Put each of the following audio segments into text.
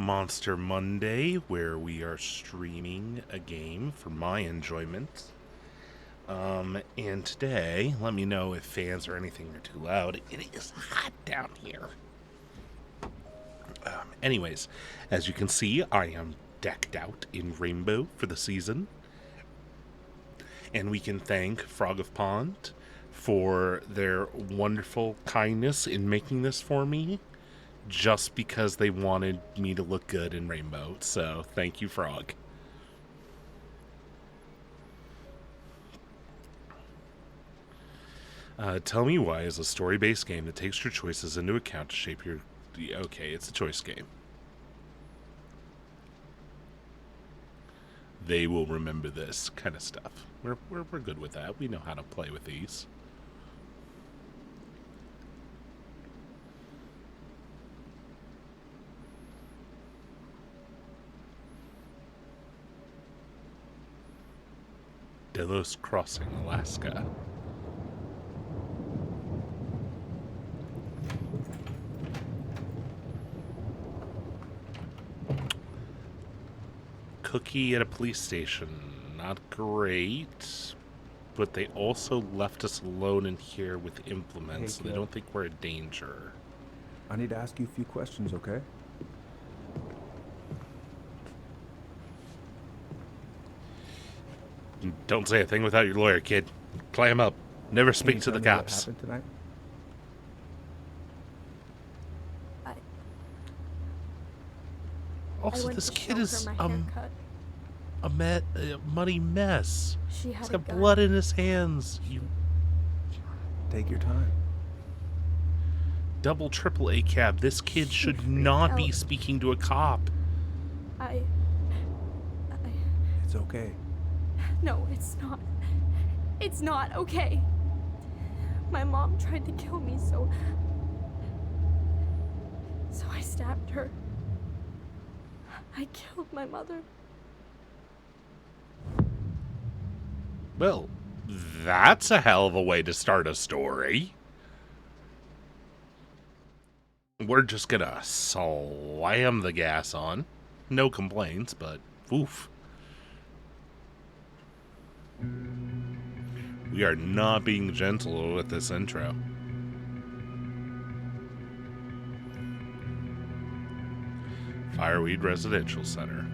Monster Monday, where we are streaming a game for my enjoyment. And today, let me know if fans or anything are too loud. It is hot down here. Anyways, as you can see, I am decked out in rainbow for the season. And we can thank Frog of Pond for their wonderful kindness in making this for me, just because they wanted me to look good in rainbow. So thank you, Frog. Tell Me Why is a story-based game that takes your choices into account to shape your... Okay, it's a choice game. They will remember this kind of stuff. We're good with that. We know how to play with these. Delos Crossing, Alaska. Cookie at a police station. Not great. But they also left us alone in here with implements, so they don't think we're a danger. I need to ask you a few questions, okay? Don't say a thing without your lawyer, kid. Play him up. Never speak to the cops. What happened tonight? Also, this kid is a muddy mess. He's got blood in his hands. You take your time. Double, triple A cab. This kid should not be speaking to a cop. It's okay. No, it's not. It's not okay. My mom tried to kill me, so I stabbed her. I killed my mother. Well, that's a hell of a way to start a story. We're just gonna slam the gas on. No complaints, but oof. We are not being gentle with this intro. Fireweed Residential Center.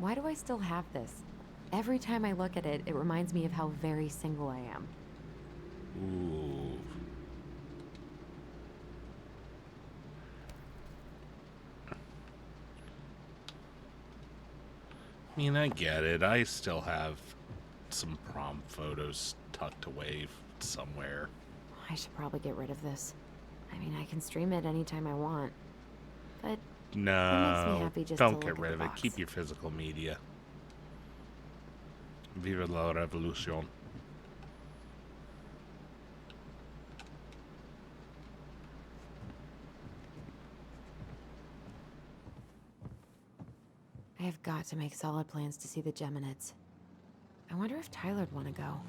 Why do I still have this? Every time I look at it, it reminds me of how very single I am. Ooh. I mean, I get it. I still have some prom photos tucked away somewhere. I should probably get rid of this. I mean, I can stream it anytime I want. But it makes me No, happy just don't to get look rid at of the it. box. Keep your physical media. Viva la revolution. I have got to make solid plans to see the Geminids. I wonder if Tyler'd want to go.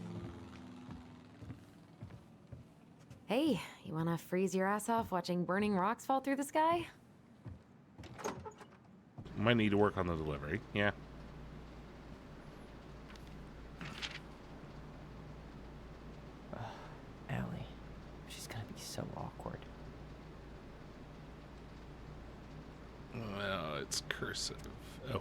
Hey, you want to freeze your ass off watching burning rocks fall through the sky? Might need to work on the delivery. Yeah. Allie. She's gonna be so awkward. Well, it's cursive. Oh.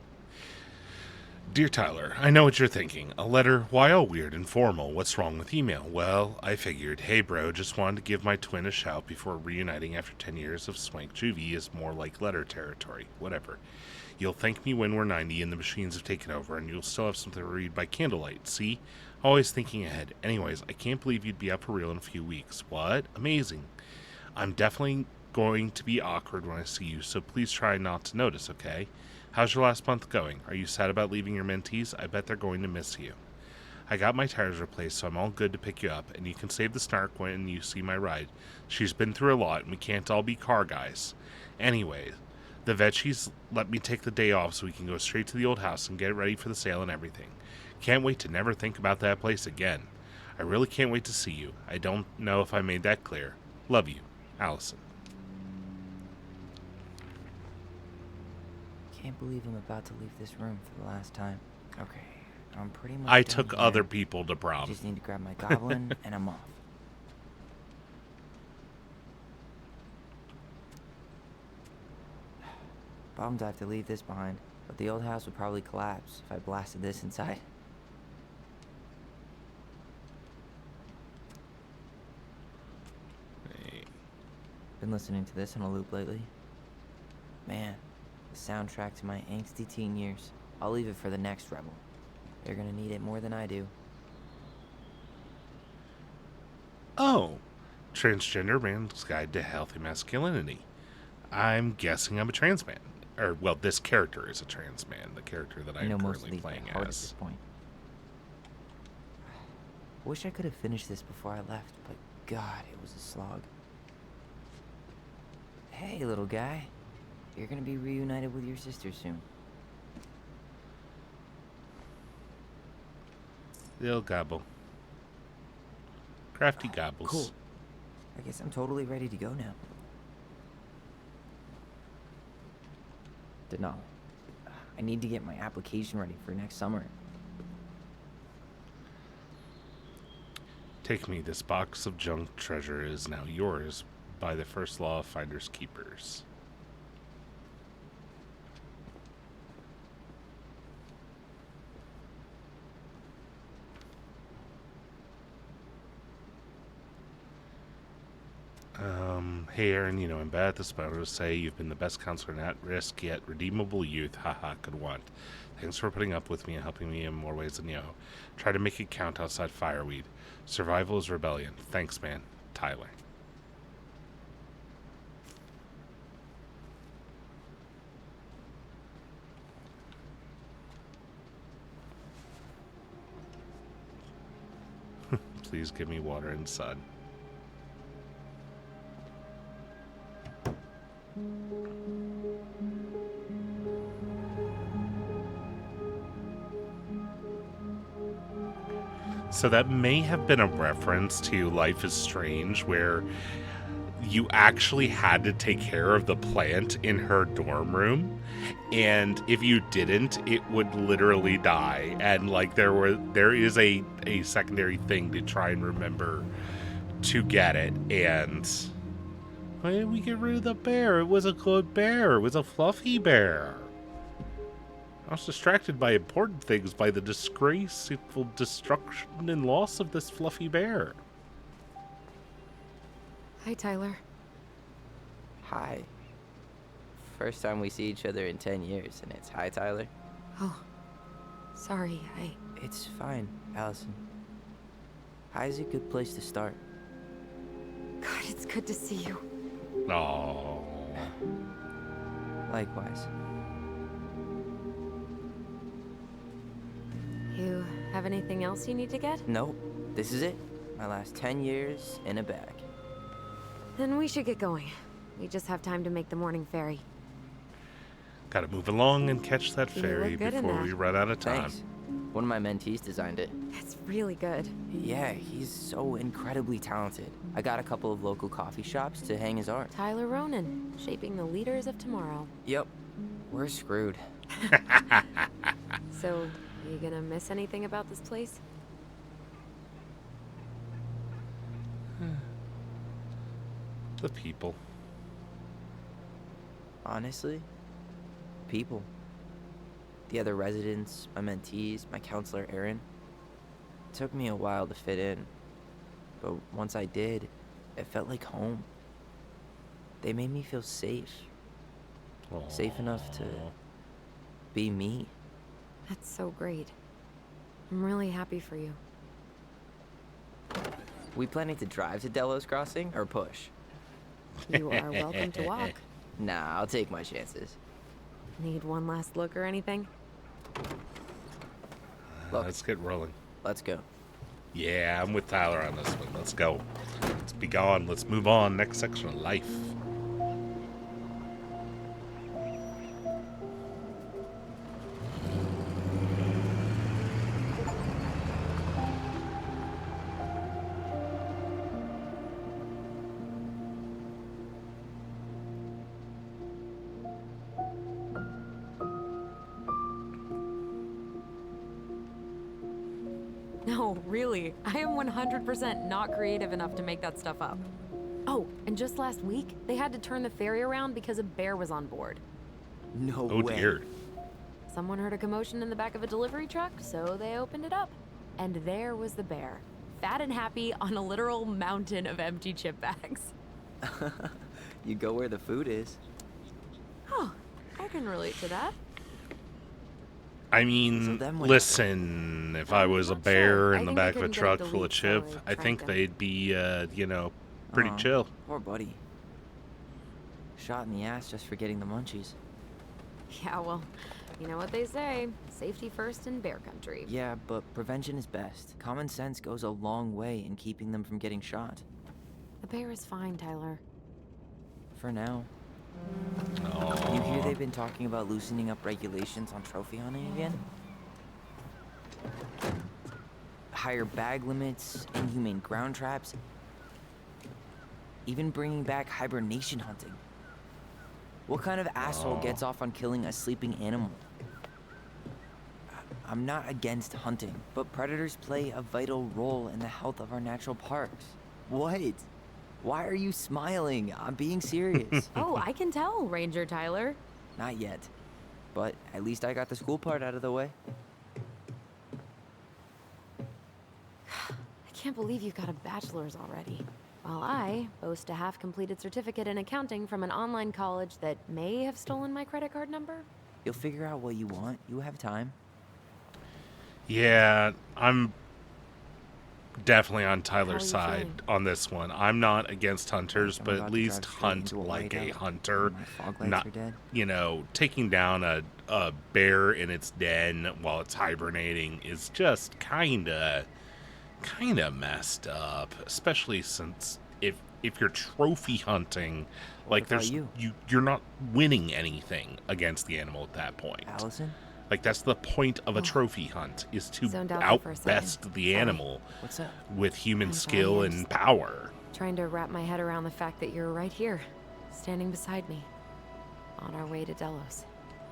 Dear Tyler, I know what you're thinking. A letter? Why all weird and formal? What's wrong with email? Well, I figured, hey bro, just wanted to give my twin a shout before reuniting after 10 years of swank juvie is more like letter territory. Whatever. You'll thank me when we're 90 and the machines have taken over, and you'll still have something to read by candlelight. See? Always thinking ahead. Anyways, I can't believe you'd be up for real in a few weeks. What? Amazing. I'm definitely going to be awkward when I see you, so please try not to notice, okay? How's your last month going? Are you sad about leaving your mentees? I bet they're going to miss you. I got my tires replaced, so I'm all good to pick you up, and you can save the snark when you see my ride. She's been through a lot, and we can't all be car guys. Anyway, the veggies let me take the day off so we can go straight to the old house and get it ready for the sale and everything. Can't wait to never think about that place again. I really can't wait to see you. I don't know if I made that clear. Love you, Alyson. Can't believe I'm about to leave this room for the last time. Okay, I'm pretty much I done took here. other people to I prom. just need to grab my goblin and I'm off. Bummed I have to leave this behind, but the old house would probably collapse if I blasted this inside. Hey. Been listening to this on a loop lately. Man, the soundtrack to my angsty teen years. I'll leave it for the next rebel. They're gonna need it more than I do. Oh, Transgender Man's Guide to Healthy Masculinity. I'm guessing I'm a trans man. Or, well, this character is a trans man, the character that I know I'm most of currently these by playing heart at this as. point. Wish I could have finished this before I left, but God, it was a slog. Hey, little guy. You're gonna be reunited with your sister soon. They'll gobble. Crafty gobbles. Cool. I guess I'm totally ready to go now. Denali. I need to get my application ready for next summer. Take me, this box of junk treasure is now yours by the first law of finders keepers. Hey Aaron, you know I'm bad at this, but I would say you've been the best counselor in at-risk yet redeemable youth. Haha, could want. Thanks for putting up with me and helping me in more ways than you know. Try to make it count outside Fireweed. Survival is rebellion. Thanks, man. Tyler. Please give me water and sun. So that may have been a reference to Life is Strange, where you actually had to take care of the plant in her dorm room, and if you didn't, it would literally die. And like there is a secondary thing to try and remember to get it. And why did we get rid of the bear? It was a good bear. It was a fluffy bear. I was distracted by important things, by the disgraceful destruction and loss of this fluffy bear. Hi, Tyler. Hi. First time we see each other in 10 years, and it's hi, Tyler. Oh, sorry, It's fine, Alyson. Hi's a good place to start. God, it's good to see you. Oh, Likewise. You have anything else you need to get? Nope, this is it. My last 10 years in a bag. Then we should get going. We just have time to make the morning ferry. gotta move along and catch that You ferry look good in before that. we run out of time. Thanks. One of my mentees designed it. It's really good. Yeah, he's so incredibly talented. I got a couple of local coffee shops to hang his art. Tyler Ronan, shaping the leaders of tomorrow. Yep, we're screwed. So, you gonna miss anything about this place? The people. Honestly, people. The other residents, my mentees, my counselor Aaron. It took me a while to fit in, but once I did, it felt like home. They made me feel safe. Safe enough to be me. That's so great. I'm really happy for you. We planning to drive to Delos Crossing or push? You are welcome to walk. Nah, I'll take my chances. Need one last look or anything? Look. Let's get rolling. Let's go. Yeah, I'm with Tyler on this one. Let's go. Let's be gone. Let's move on. Next section of life. No, really. I am 100% not creative enough to make that stuff up. Oh, and just last week, they had to turn the ferry around because a bear was on board. No Oh way. dear. Someone heard a commotion in the back of a delivery truck, so they opened it up. And there was the bear, fat and happy on a literal mountain of empty chip bags. You go where the food is. Oh, I can relate to that. I So mean, then what listen, if I was a not bear sure. I in the think I back of a couldn't get truck up the full of lead, so chip, I I think tracked them. they'd be, pretty Aw, chill. Poor buddy. Shot in the ass just for getting the munchies. Yeah, well, you know what they say. Safety first in bear country. Yeah, but prevention is best. Common sense goes a long way in keeping them from getting shot. The bear is fine, Tyler. For now. You hear they've been talking about loosening up regulations on trophy hunting again? Higher bag limits, inhumane ground traps, even bringing back hibernation hunting. What kind of asshole gets off on killing a sleeping animal? I'm not against hunting, but predators play a vital role in the health of our natural parks. What? Why are you smiling? I'm being serious. Oh, I can tell, Ranger Tyler. Not yet. But at least I got the school part out of the way. I can't believe you got a bachelor's already. While I boast a half-completed certificate in accounting from an online college that may have stolen my credit card number. You'll figure out what you want. You have time. Yeah, I'm definitely on Tyler's How are you side feeling? on this one. I'm not against hunters, I'm but about at to least drive straight hunt into a like a whiteout, hunter. and my fog lights Not, are dead. taking down a bear in its den while it's hibernating is just kind of messed up, especially since if you're trophy hunting, like about there's you? you're not winning anything against the animal at that point. Alyson? Like that's the point of a Oh. trophy hunt is to Zoned out there for a second. outbest the Sorry. animal What's up? with human I'm skill sorry, I'm and just- power. Trying to wrap my head around the fact that you're right here, standing beside me, on our way to Delos.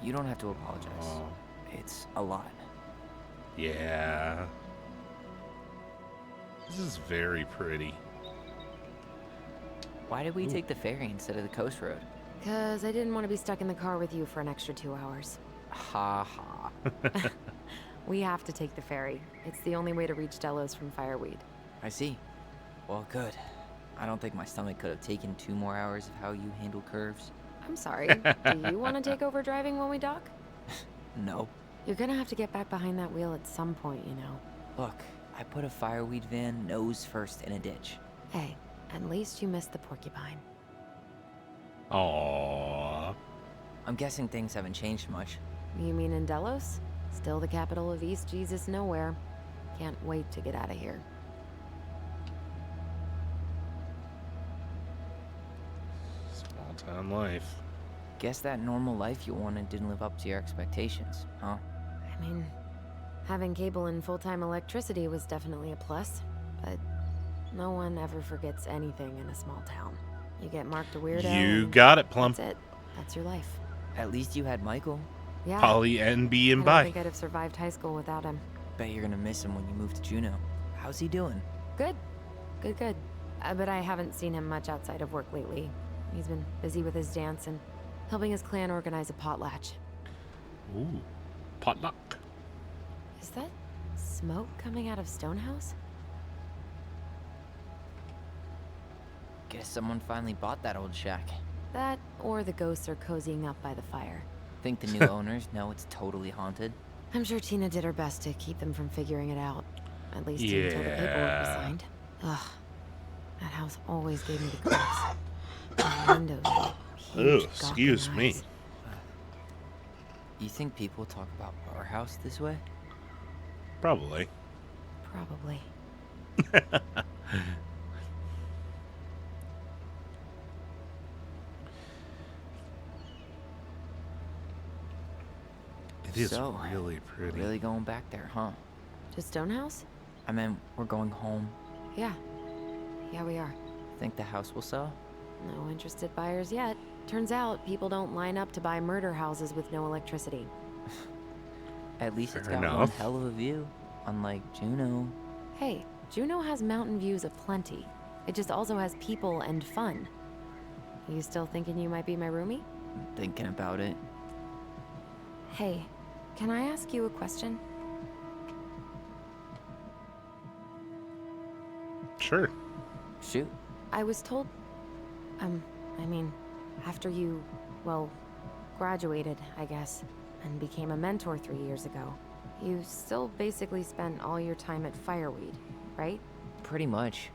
You don't have to apologize. Oh. It's a lot. Yeah. This is very pretty. Why did we take the ferry instead of the coast road? 'Cause I didn't want to be stuck in the car with you for an extra 2 hours. Ha ha. We have to take the ferry. It's the only way to reach Delos from Fireweed. I see. Well, good. I don't think my stomach could have taken 2 more hours of how you handle curves. I'm sorry. Do you want to take over driving when we dock? No. You're gonna have to get back behind that wheel at some point, you know. Look, I put a fireweed van nose first in a ditch. Hey, at least you missed the porcupine. Aww. I'm guessing things haven't changed much. You mean in Delos? Still the capital of East Jesus Nowhere. Can't wait to get out of here. Small town life. Guess that normal life you wanted didn't live up to your expectations, huh? I mean, having cable and full-time electricity was definitely a plus, but no one ever forgets anything in a small town. You get marked a weirdo. You and got it, Plum. That's it. That's your life. At least you had Michael. Yeah. Polly, NB, and I don't bye. think I'd have survived high school without him. Bet you're gonna miss him when you move to Juneau. How's he doing? Good. Good. But I haven't seen him much outside of work lately. He's been busy with his dance and helping his clan organize a potlatch. Ooh. Potluck. Is that smoke coming out of Stonehouse? Guess someone finally bought that old shack. That, or the ghosts are cozying up by the fire. Think the new owners know it's totally haunted? I'm sure Tina did her best to keep them from figuring it out. At least until the paperwork was Yeah. signed. Ugh. That house always gave me the creeps. The windows had huge Ugh, gawking excuse me. eyes. You think people talk about our house this way? Probably. Probably. It is So, really pretty. Really going back there, huh? To Stonehouse? I mean, we're going home. Yeah. Yeah, we are. Think the house will sell? No interested buyers yet. Turns out people don't line up to buy murder houses with no electricity. At least it's Fair got one enough. hell of a view. Unlike Juneau. Hey, Juneau has mountain views aplenty. It just also has people and fun. You still thinking you might be my roomie? Thinking about it. Hey, can I ask you a question? Sure. Shoot. I was told, I mean, after you, well, graduated, I guess, and became a mentor 3 years ago, you still basically spent all your time at Fireweed, right? Pretty much.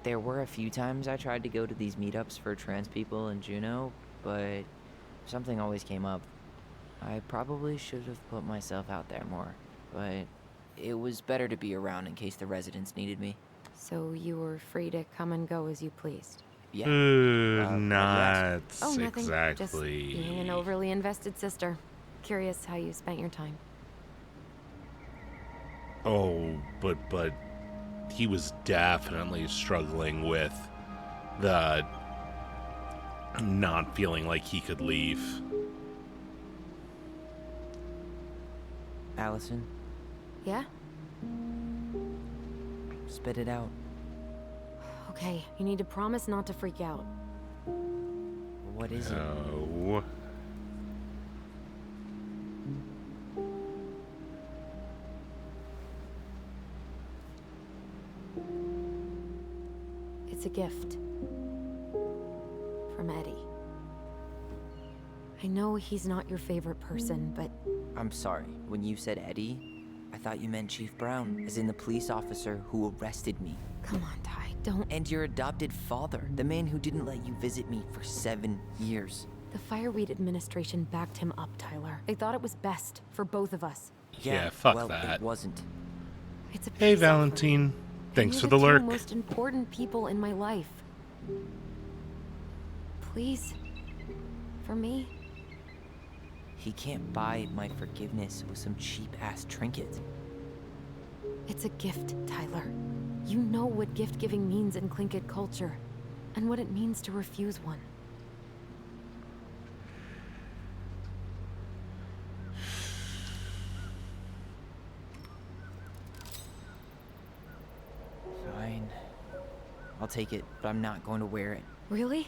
There were a few times I tried to go to these meetups for trans people in Juneau, but something always came up. I probably should have put myself out there more, but it was better to be around in case the residents needed me. So you were free to come and go as you pleased. Yeah. Not Oh, nothing. exactly. Just being an overly invested sister. Curious how you spent your time. Oh, but he was definitely struggling with the not feeling like he could leave. Alyson, Yeah? spit it out. Okay, you need to promise not to freak out. What is it? Oh. It's a gift. From Eddie. I know he's not your favorite person, but I'm sorry. When you said Eddie, I thought you meant Chief Brown, as in the police officer who arrested me. come on, Ty, don't. And your adopted father, the man who didn't let you visit me for 7 years. The Fireweed administration backed him up, Tyler. They thought it was best for both of us. Yeah, fuck well, that. It wasn't. It's a Hey, peace offering. Valentine. Thanks You're for the two lurk. most important people in my life. Please, for me. He can't buy my forgiveness with some cheap-ass trinket. It's a gift, Tyler. You know what gift-giving means in Tlingit culture, and what it means to refuse one. Fine. I'll take it, but I'm not going to wear it. Really?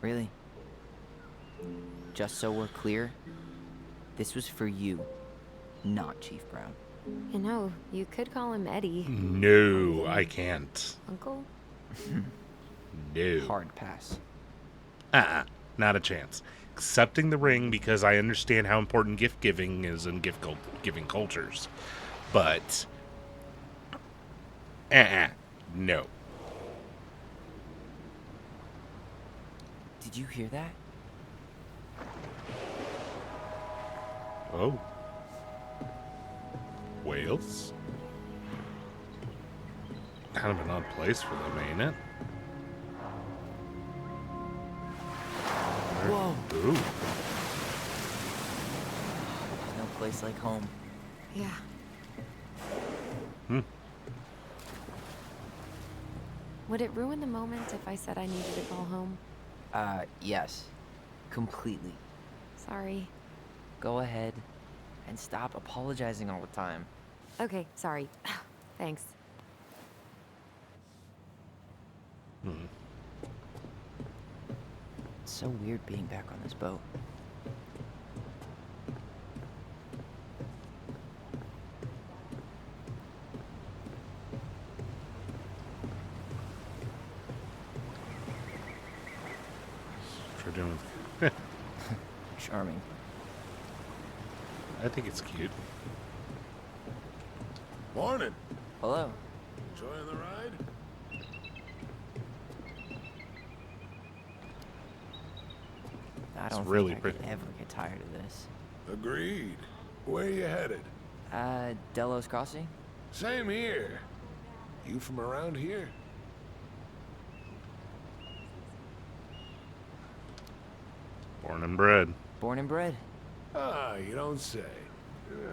Really. Just so we're clear, This was for you, not Chief Brown. You know, you could call him Eddie. No, I can't. Uncle? No. Hard pass. Not a chance. Accepting the ring because I understand how important gift giving is in giving cultures. But, no. Did you hear that? Oh. Wales? Kind of an odd place for them, ain't it? Whoa. Ooh. No place like home. Yeah. Would it ruin the moment if I said I needed to call home? Yes. Completely. Sorry. Go ahead and stop apologizing all the time. Okay, sorry. Thanks. It's so weird being back on this boat. What you're doing. Charming. I think it's cute. Morning. Hello. Enjoying the ride? I don't really think I pretty. could ever get tired of this. Agreed. Where you headed? Delos Crossing? Same here. You from around here? Born and bred. Born and bred. Ah, you don't say.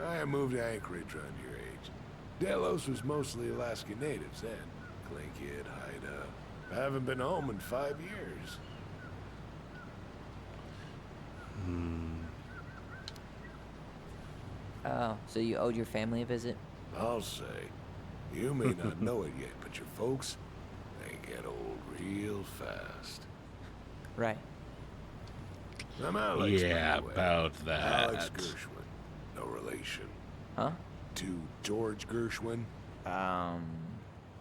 I moved to Anchorage around your age. Delos was mostly Alaska natives then. Clinkit, Haida. I haven't been home in 5 years. Oh, so you owed your family a visit? I'll say. You may not know it yet, but your folks, they get old real fast. Right. I'm Alex, by Yeah, the way. about that. Alex Gershwin. No relation. Huh? To George Gershwin.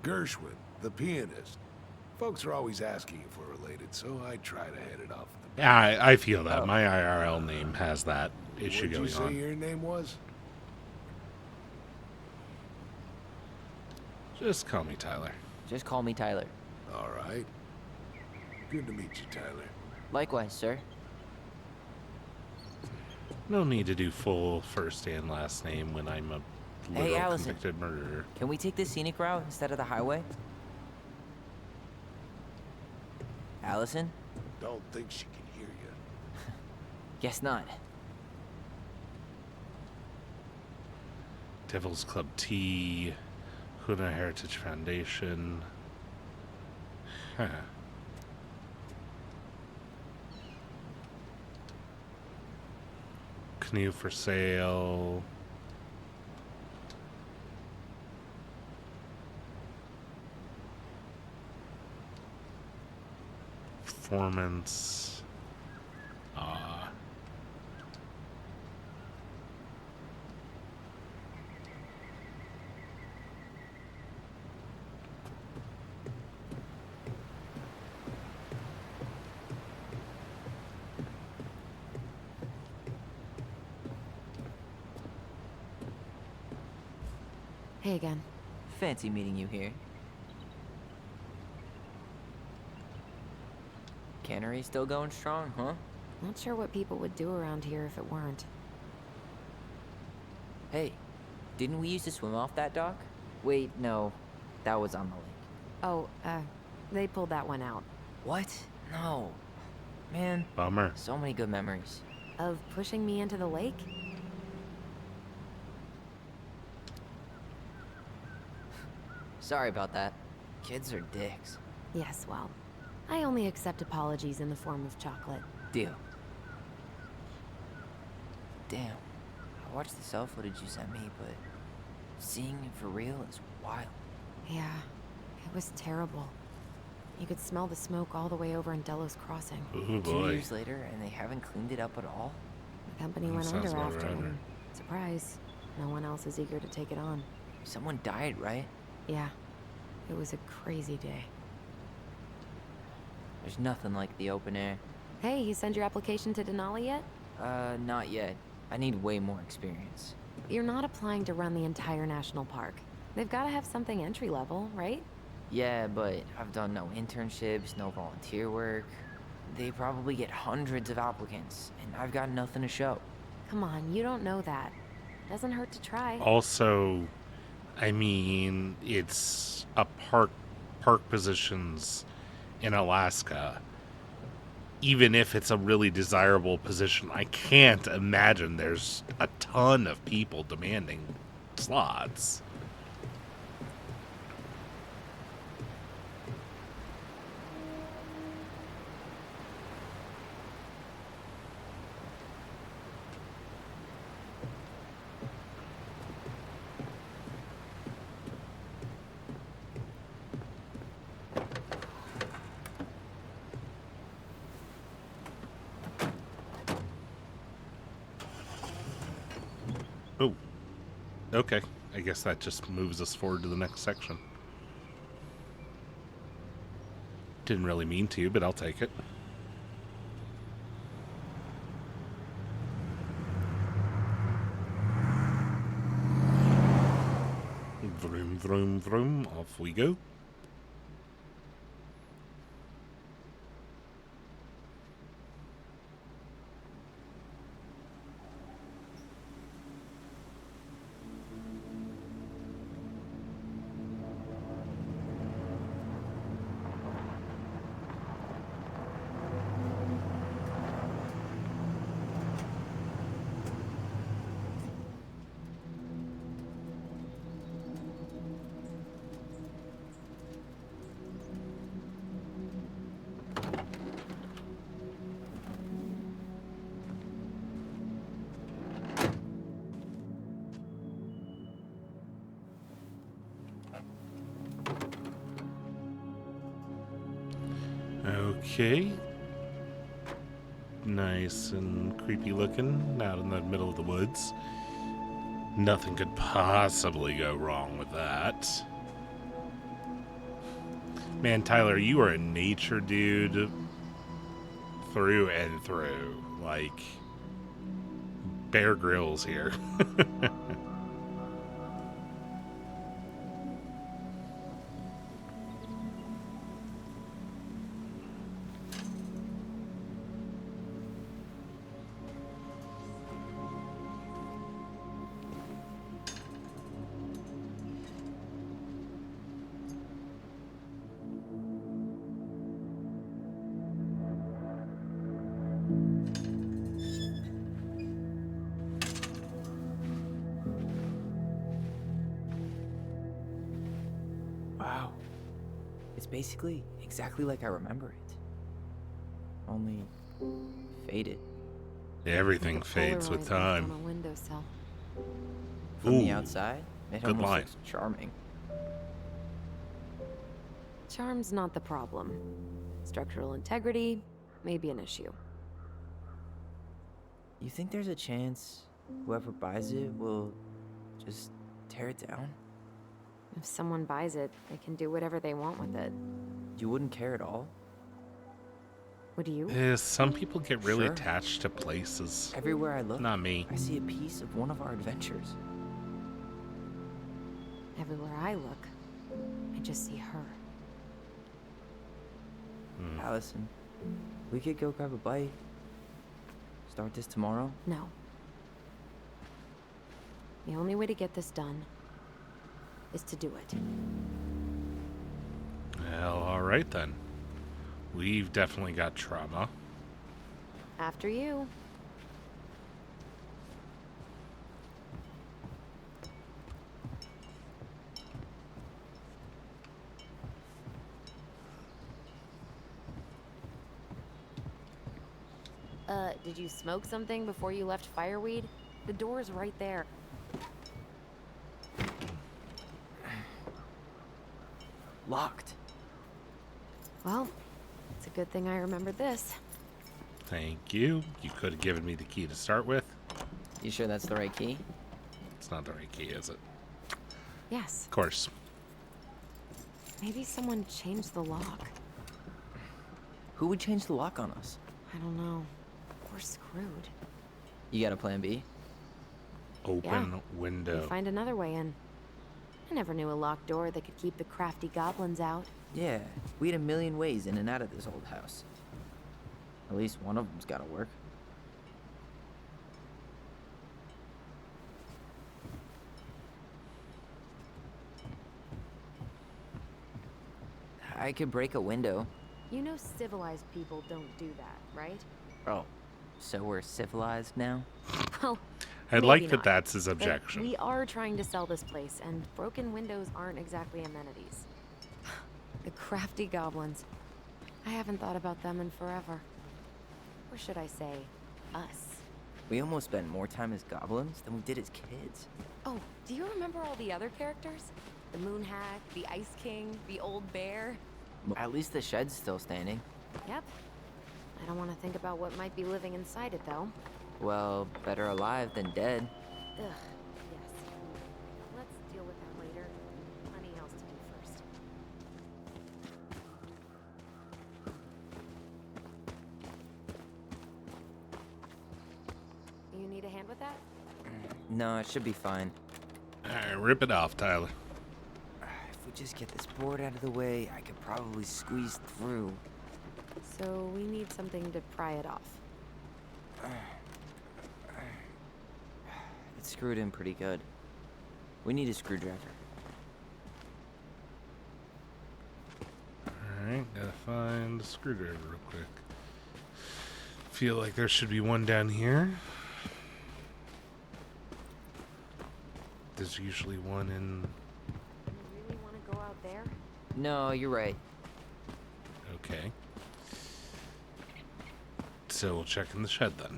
Gershwin, the pianist. Folks are always asking if we're related, so I try to head it off at the back. I feel that. Oh. My IRL name has that issue What'd you going say on. your name was? Just call me Tyler. Just call me Tyler. All right. Good to meet you, Tyler. Likewise, sir. No need to do full first and last name when I'm a Hey, literal Alyson. convicted murderer. Can we take the scenic route instead of the highway? Alyson? Don't think she can hear you. Guess not. Devil's Club Tea, Huna Heritage Foundation. Huh. Canoe for sale. Performance. Hey again. Fancy meeting you here. Cannery still going strong, huh? Not sure what people would do around here if it weren't. Hey, didn't we used to swim off that dock? Wait, no. That was on the lake. Oh, they pulled that one out. What? No. Man, Bummer. so many good memories. Of pushing me into the lake? Sorry about that. Kids are dicks. Yes, well, I only accept apologies in the form of chocolate. Deal. Damn. I watched the cell footage you sent me, but seeing it for real is wild. Yeah, it was terrible. You could smell the smoke all the way over in Delos Crossing. Ooh 2 boy. years later, and they haven't cleaned it up at all? Company went Sounds under about after, right. and surprise, no one else is eager to take it on. Someone died, right? Yeah, it was a crazy day. There's nothing like the open air. Hey, you sent your application to Denali yet? Not yet. I need way more experience. You're not applying to run the entire national park. They've got to have something entry level, right? Yeah, but I've done no internships, no volunteer work. They probably get hundreds of applicants, and I've got nothing to show. Come on, you don't know that. Doesn't hurt to try. Also, I mean, it's a park positions in Alaska. Even if it's a really desirable position, I can't imagine there's a ton of people demanding slots. Oh, okay. I guess that just moves us forward to the next section. Didn't really mean to, but I'll take it. Vroom, vroom, vroom. Off we go. Okay. Nice and creepy looking, out in the middle of the woods. Nothing could possibly go wrong with that. Man, Tyler, you are a nature dude through and through. Like, Bear Grylls here. Wow. It's basically exactly like I remember it. Only faded. Everything Like a fades Polaroid with left time. on a windowsill. From the Ooh, outside, it good almost line. looks charming. Charm's not the problem. Structural integrity may be an issue. You think there's a chance whoever buys it will just tear it down? If someone buys it, they can do whatever they want with it. You wouldn't care at all? Would you? Some people get really Sure. attached to places. Everywhere I look, Not me. I see a piece of one of our adventures. Everywhere I look, I just see her. Alyson, we could go grab a bite. Start this tomorrow? No. The only way to get this done is to do it. Well, alright then. We've definitely got trauma. After you. Did you smoke something before you left Fireweed? The door's right there. Locked. Well, it's a good thing I remembered this. Thank you. You could have given me the key to start with. You sure that's the right key? It's not the right key, is it? Yes. Of course. Maybe someone changed the lock. Who would change the lock on us? I don't know. We're screwed. You got a plan B? Open window. We find another way in. I never knew a locked door that could keep the crafty goblins out. Yeah, we had a million ways in and out of this old house. At least one of them's gotta work. I could break a window. You know civilized people don't do that, right? Oh, so we're civilized now? Well, I'd maybe like that not. that's his But objection. we are trying to sell this place, and broken windows aren't exactly amenities. The crafty goblins. I haven't thought about them in forever. Or should I say, us. We almost spent more time as goblins than we did as kids. Oh, do you remember all the other characters? The Moon Hack, the Ice King, the Old Bear? At least the shed's still standing. Yep. I don't want to think about what might be living inside it, though. Well, better alive than dead. Ugh, yes. Let's deal with that later. Plenty else to do first. You need a hand with that? No, it should be fine. Alright, rip it off, Tyler. If we just get this board out of the way, I could probably squeeze through. So we need something to pry it off. It's screwed in pretty good. We need a screwdriver. Alright, gotta find a screwdriver real quick. Feel like there should be one down here. There's usually one in... You really want to go out there? No, you're right. Okay. So we'll check in the shed then.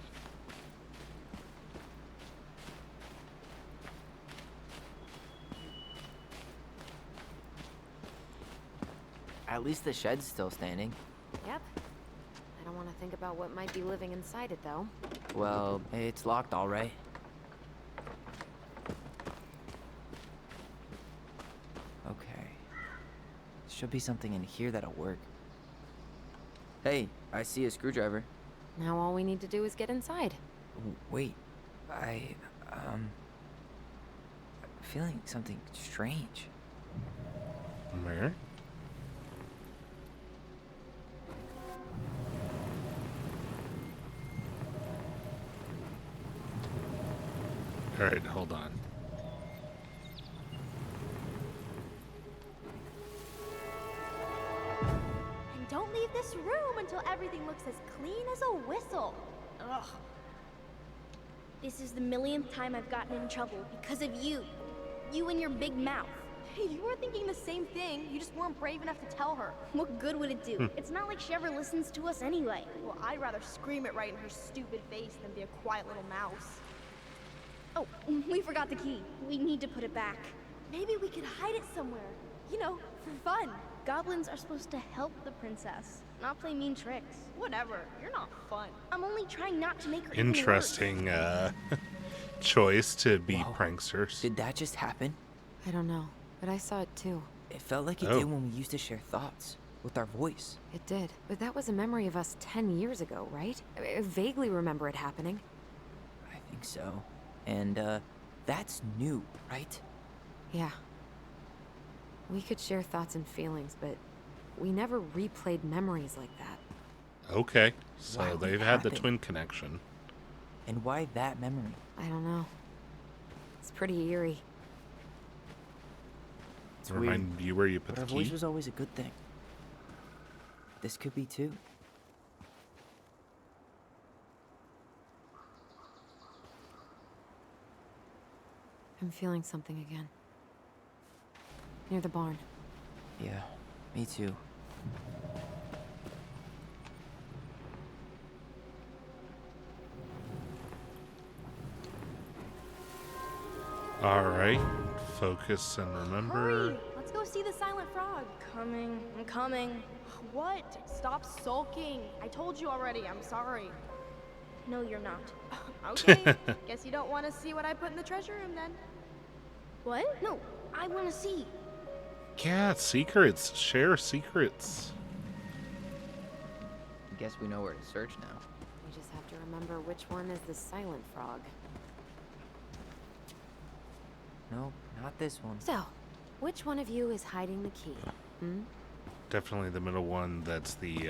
At least the shed's still standing. Yep. I don't want to think about what might be living inside it, though. Well, it's locked all right. Okay. Should be something in here that'll work. Hey, I see a screwdriver. Now all we need to do is get inside. Wait, I'm feeling something strange. Where? Alright, hold on. And don't leave this room until everything looks as clean as a whistle. Ugh. This is the millionth time I've gotten in trouble because of you. You and your big mouth. You were thinking the same thing. You just weren't brave enough to tell her. What good would it do? It's not like she ever listens to us anyway. Well, I'd rather scream it right in her stupid face than be a quiet little mouse. Oh, we forgot the key. We need to put it back. Maybe we could hide it somewhere. You know, for fun. Goblins are supposed to help the princess, not play mean tricks. Whatever. You're not fun. I'm only trying not to make her even worse. Interesting choice to be Whoa. pranksters. Did that just happen? I don't know, but I saw it too. It felt like it Oh. did when we used to share thoughts with our voice. It did. But that was a memory of us 10 years ago, right? I vaguely remember it happening. I think so. And that's new, right? Yeah. We could share thoughts and feelings, but we never replayed memories like that. Okay, so Why would they've it had the happen? twin connection. And why that memory? I don't know. It's pretty eerie. It's weird. Remind you where you put But our the voice key. was always a good thing. This could be too. I'm feeling something again. Near the barn. Yeah, me too. All right, focus and remember. Hurry. Let's let's go see the silent frog. Coming. I'm coming. What? Stop sulking. I told you already. I'm sorry. No, you're not. Okay. Guess you don't want to see what I put in the treasure room then. What? No, I want to see. Yeah, secrets. Share secrets. Guess we know where to search now. We just have to remember which one is the silent frog. Nope, not this one. So, which one of you is hiding the key? Hmm? Definitely the middle one. That's the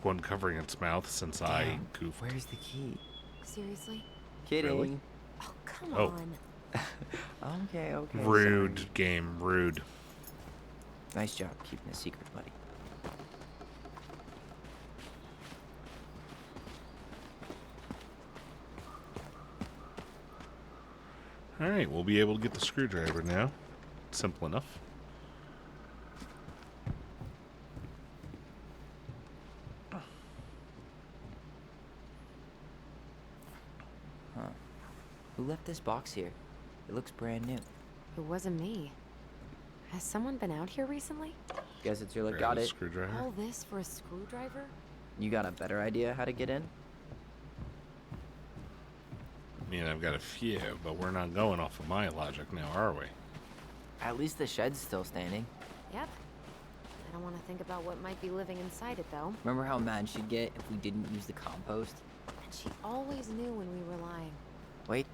one covering its mouth since I Damn, goofed. Where's the key? Seriously? Kidding. Really? Oh, come Oh. on. Okay. Rude sorry. game, rude. Nice job keeping a secret, buddy. Alright, we'll be able to get the screwdriver now. Simple enough. Huh. Who left this box here? It looks brand new. It wasn't me. Has someone been out here recently? Guess it's your luck. Grab Got the it. Screwdriver. All this for a screwdriver? You got a better idea how to get in? I mean, I've got a few, but we're not going off of my logic now, are we? At least the shed's still standing. Yep. I don't want to think about what might be living inside it, though. Remember how mad she'd get if we didn't use the compost? And she always knew when we were lying. Wait.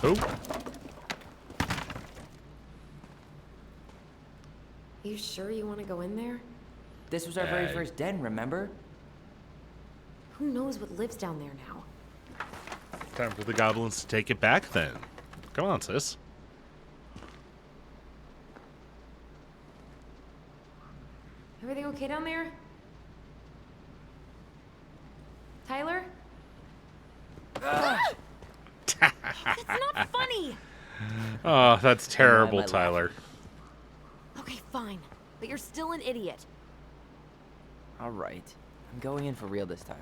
Oh, You sure you want to go in there? This was our very first den, remember? Who knows what lives down there now? time for the goblins to take it back then. Come on, sis. Everything okay down there? Tyler? It's not funny! Oh, that's terrible, Why am I Tyler. Okay, fine. But you're still an idiot. Alright. I'm going in for real this time.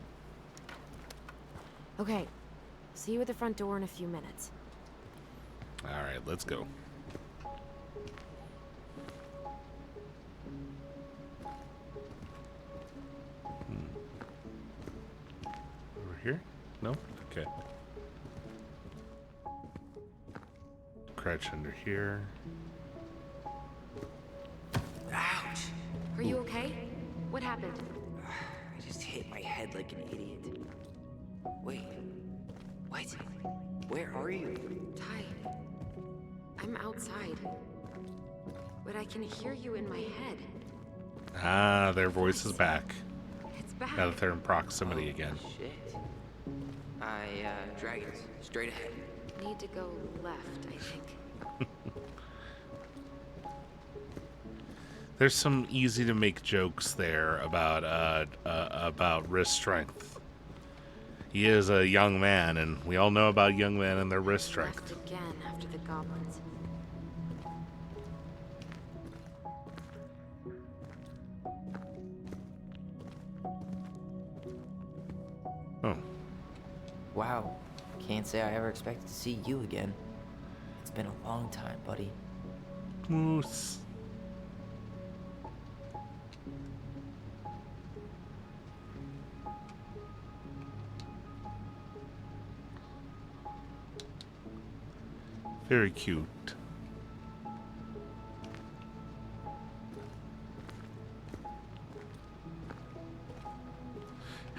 Okay. See you at the front door in a few minutes. All right, let's go. Over here? No? Okay. Crouch under here. Ouch! Are you okay? What happened? I just hit my head like an idiot. Wait. What? Where are you? Ty. I'm outside. But I can hear you in my head. Ah, their voice is back. It's back. Now that they're in proximity again. Shit. Dragons. Straight ahead. Need to go left, I think. There's some easy to make jokes there about wrist strength. He is a young man, and we all know about young men and their wrist strength. Left again after the goblins. Oh, Wow. Can't say I ever expected to see you again. It's been a long time, buddy. moose. Very cute.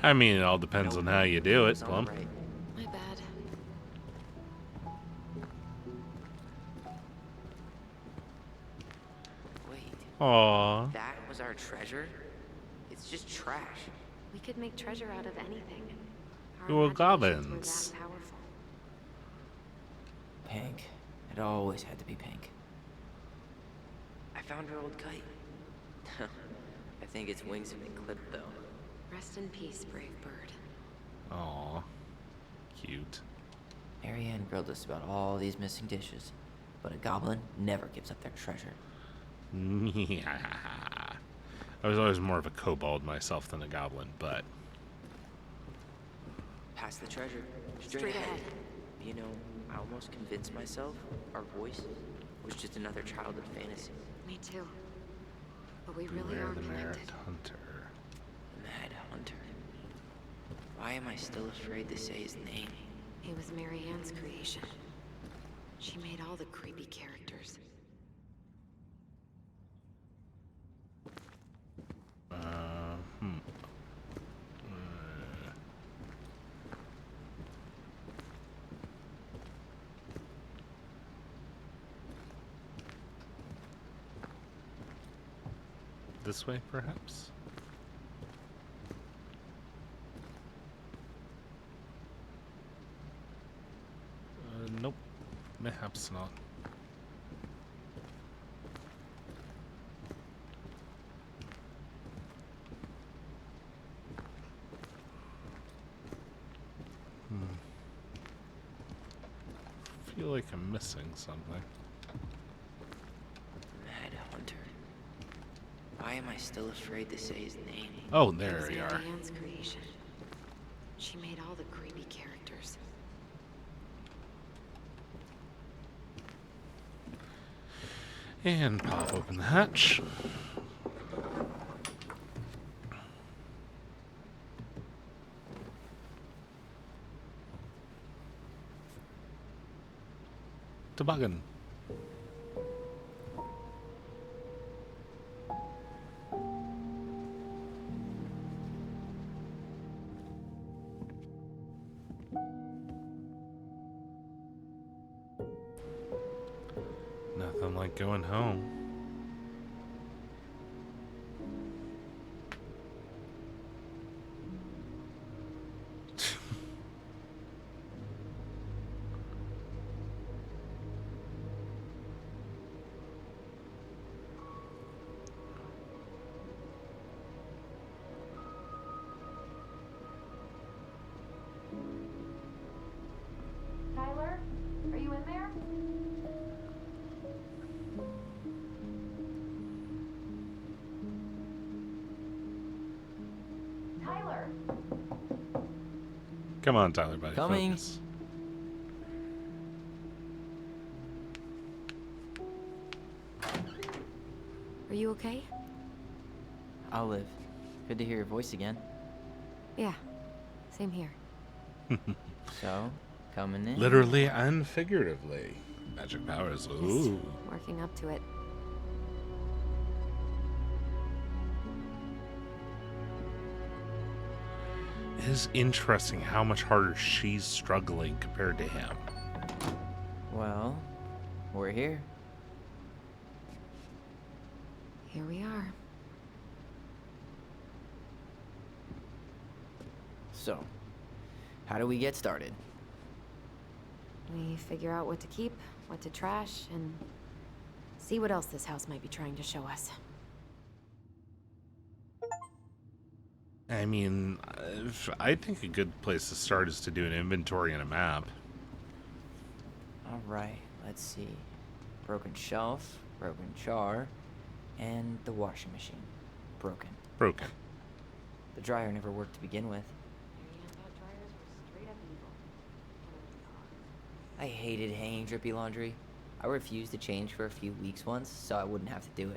I mean, it all depends on how you do it, It's all Plum. right. My bad. Wait. Aww. That was our treasure? It's just trash. We could make treasure out of anything. Our We were imaginations goblins. Were that powerful. Pink. It always had to be pink. I found her old kite. I think its wings have been clipped, though. Rest in peace, brave bird. Aww. Cute. Marianne grilled us about all these missing dishes, but a goblin never gives up their treasure. Yeah. I was always more of a kobold myself than a goblin, but Past the treasure. Straight ahead. You know, I almost convinced myself our voice was just another childhood fantasy. Me too. But we really beware are the merit connected. hunter. Mad Hunter. Why am I still afraid to say his name? He was Mary Ann's creation. She made all the creepy characters. Hmm. This way, perhaps? Nope. Perhaps not. Feel like I'm missing something. Mad Hunter. Why am I still afraid to say his name? Oh, It there was we are. Mary Ann's creation. She made all the creepy characters. And pop open the hatch. Toboggan. Nothing like going home. Tyler, are you in there? Tyler. Come on, Tyler, buddy. Coming. Focus. Are you okay? I'll live. Good to hear your voice again. Yeah. Same here. So, coming in? Literally and figuratively. Magic powers. Just Ooh. working up to it. It is interesting how much harder she's struggling compared to him. Well, we're here. Here we are. So, how do we get started? We figure out what to keep, what to trash, and see what else this house might be trying to show us. I mean, I think a good place to start is to do an inventory and a map. Alright, let's see. Broken shelf, broken jar, and the washing machine. Broken. Broken. The dryer never worked to begin with. I hated hanging drippy laundry. I refused to change for a few weeks once, so I wouldn't have to do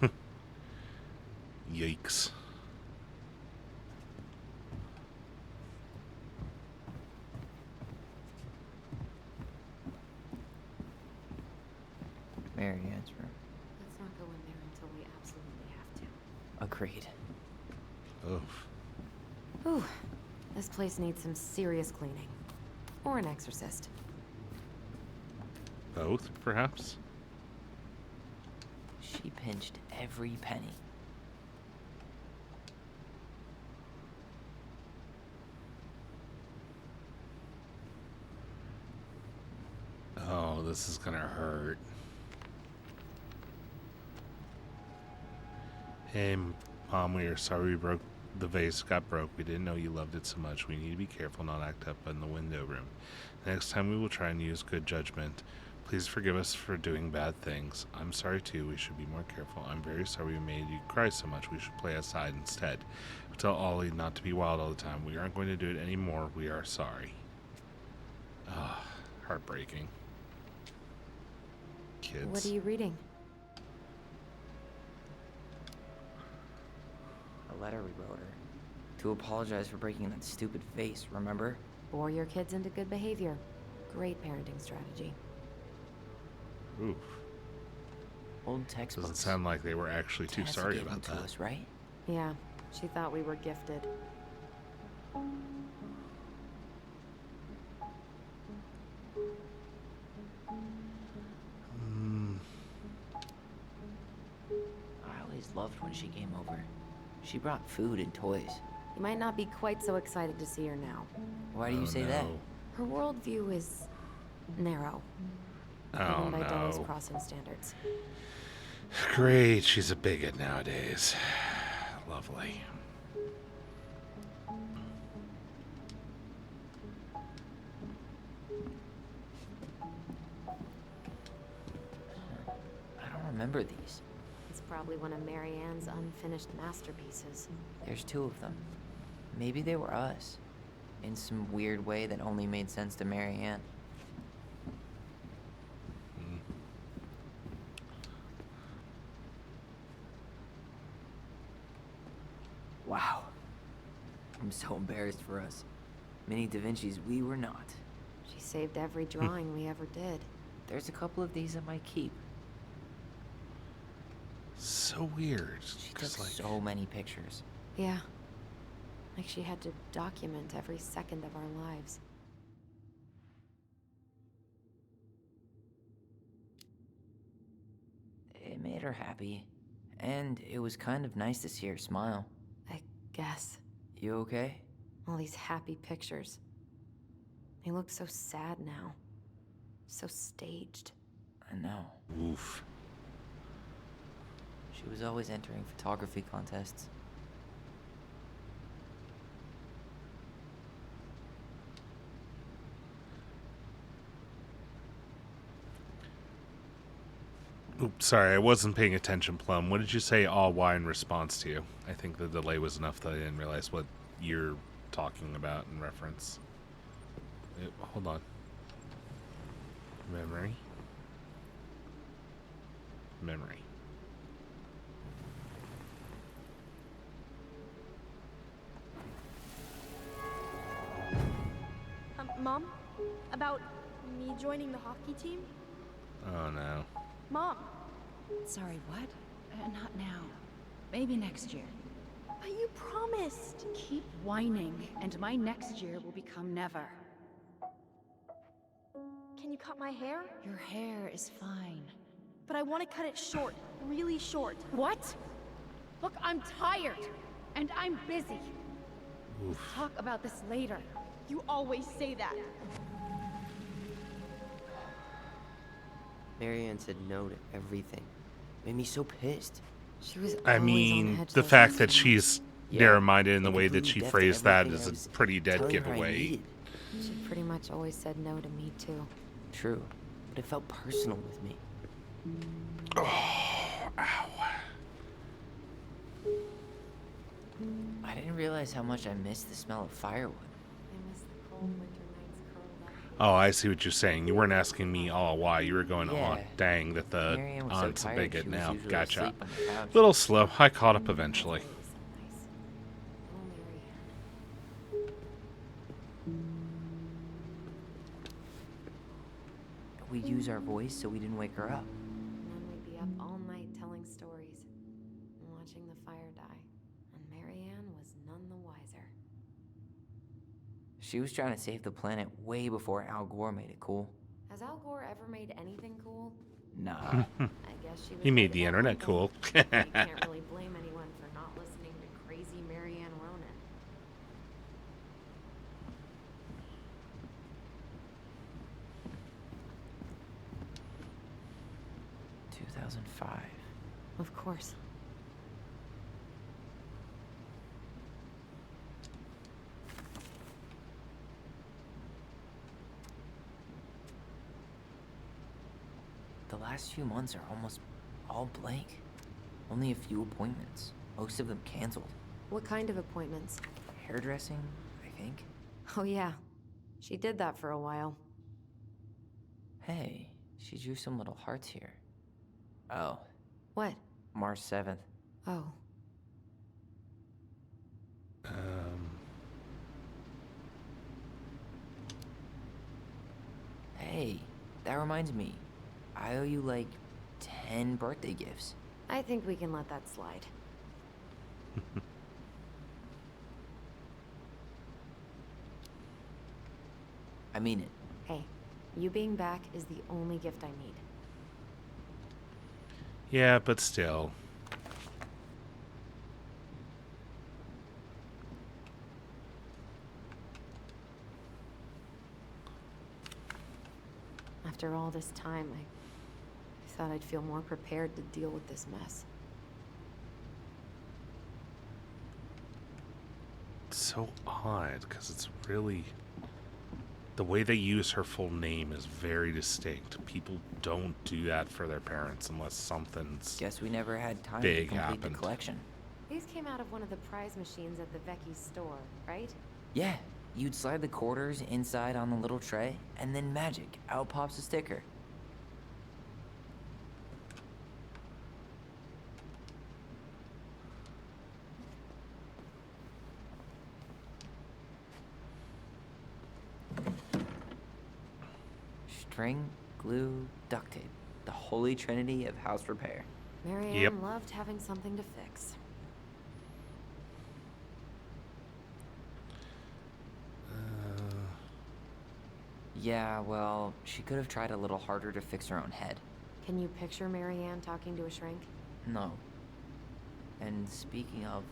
it. Yikes. Mary Ann's room. Let's not go in there until we absolutely have to. Agreed. Oof. Ooh, this place needs some serious cleaning. Or an exorcist. Both, perhaps? She pinched every penny. Oh, this is gonna hurt. Hey, Mom, we are sorry we broke the vase got broke. We didn't know you loved it so much. We need to be careful not act up in the window room. Next time we will try and use good judgment. Please forgive us for doing bad things. I'm sorry too. We should be more careful. I'm very sorry we made you cry so much. We should play outside instead. Tell Ollie not to be wild all the time. We aren't going to do it anymore. We are sorry. Ah, heartbreaking. Kids. What are you reading? A letter we wrote her. To apologize for breaking that stupid vase, remember? Bore your kids into good behavior. Great parenting strategy. Oof. Old textbooks. Doesn't sound like they were actually too Tessa sorry gave them about to that. us, right? Yeah, she thought we were gifted. I always loved when she came over. She brought food and toys. You might not be quite so excited to see her now. Why do you say that? No. Her worldview is narrow, Oh even by Delos no. Crossing standards. Great, she's a bigot nowadays. Lovely. I don't remember these. It's probably one of Marianne's unfinished masterpieces. There's 2 of them. Maybe they were us. In some weird way that only made sense to Marianne. Wow. I'm so embarrassed for us. Mini Da Vinci's we were not. She saved every drawing we ever did. There's a couple of these I might keep. So weird. She took 'Cause, like, so many pictures. Yeah. Like she had to document every second of our lives. It made her happy. And it was kind of nice to see her smile. I guess. You okay? All these happy pictures. They look so sad now. So staged. I know. oof. She was always entering photography contests. Oops, sorry, I wasn't paying attention, Plum. What did you say all why in response to you? I think the delay was enough that I didn't realize what you're talking about in reference. Hold on. Memory. Memory. Mom? About me joining the hockey team? Oh no. Mom! Sorry, what? Not now. Maybe next year. But you promised! Keep whining, and my next year will become never. Can you cut my hair? Your hair is fine. But I want to cut it short. Really short. What? Look, I'm tired, and I'm busy. Oof. Talk about this later. You always say that. Marianne said no to everything. Made me so pissed. She was I always on mean, edge the those fact that last she's Yeah, narrow-minded in the and way that completely she deaf to phrased that everything is I a was pretty dead telling her I giveaway. needed. months. She pretty much always said no to me too. True, but it felt personal with me. I didn't realize how much I missed the smell of firewood. I miss the cold winter nights curled up. Oh, I see what you're saying. You weren't asking me all why. You were going, oh, Yeah. dang, that the Marianne was so aunt's a tired, bigot she was now. usually Gotcha. asleep on the couch. Little slow. I caught up eventually. So nice. Oh, Marianne. We'd use our voice so we didn't wake her up. And then we'd be up all night telling stories and watching the fire die. And Marianne was none the wiser. She was trying to save the planet way before Al Gore made it cool. Has Al Gore ever made anything cool? Nah. I guess she was He right made the about internet one cool. thing. You can't really blame anyone for not listening to crazy Marianne Ronan. 2005. Of course. last few months are almost all blank. Only a few appointments. Most of them canceled. What kind of appointments? Hairdressing, I think. Oh yeah, she did that for a while. Hey, she drew some little hearts here. Oh, What? March 7th. Oh. Hey, that reminds me. I owe you like 10 birthday gifts. I think we can let that slide. I mean it. Hey, you being back is the only gift I need. Yeah, but still. After all this time, I thought I'd feel more prepared to deal with this mess. It's so odd, because it's really... The way they use her full name is very distinct. People don't do that for their parents unless something's... Guess we never had time Big to complete happened. the collection. These came out of one of the prize machines at the Vecchi's store, right? Yeah, you'd slide the quarters inside on the little tray, and then magic, out pops a sticker. String, glue, duct tape. The holy trinity of house repair. Marianne Yep. loved having something to fix. Yeah, well, she could have tried a little harder to fix her own head. Can you picture Marianne talking to a shrink? No. And speaking of,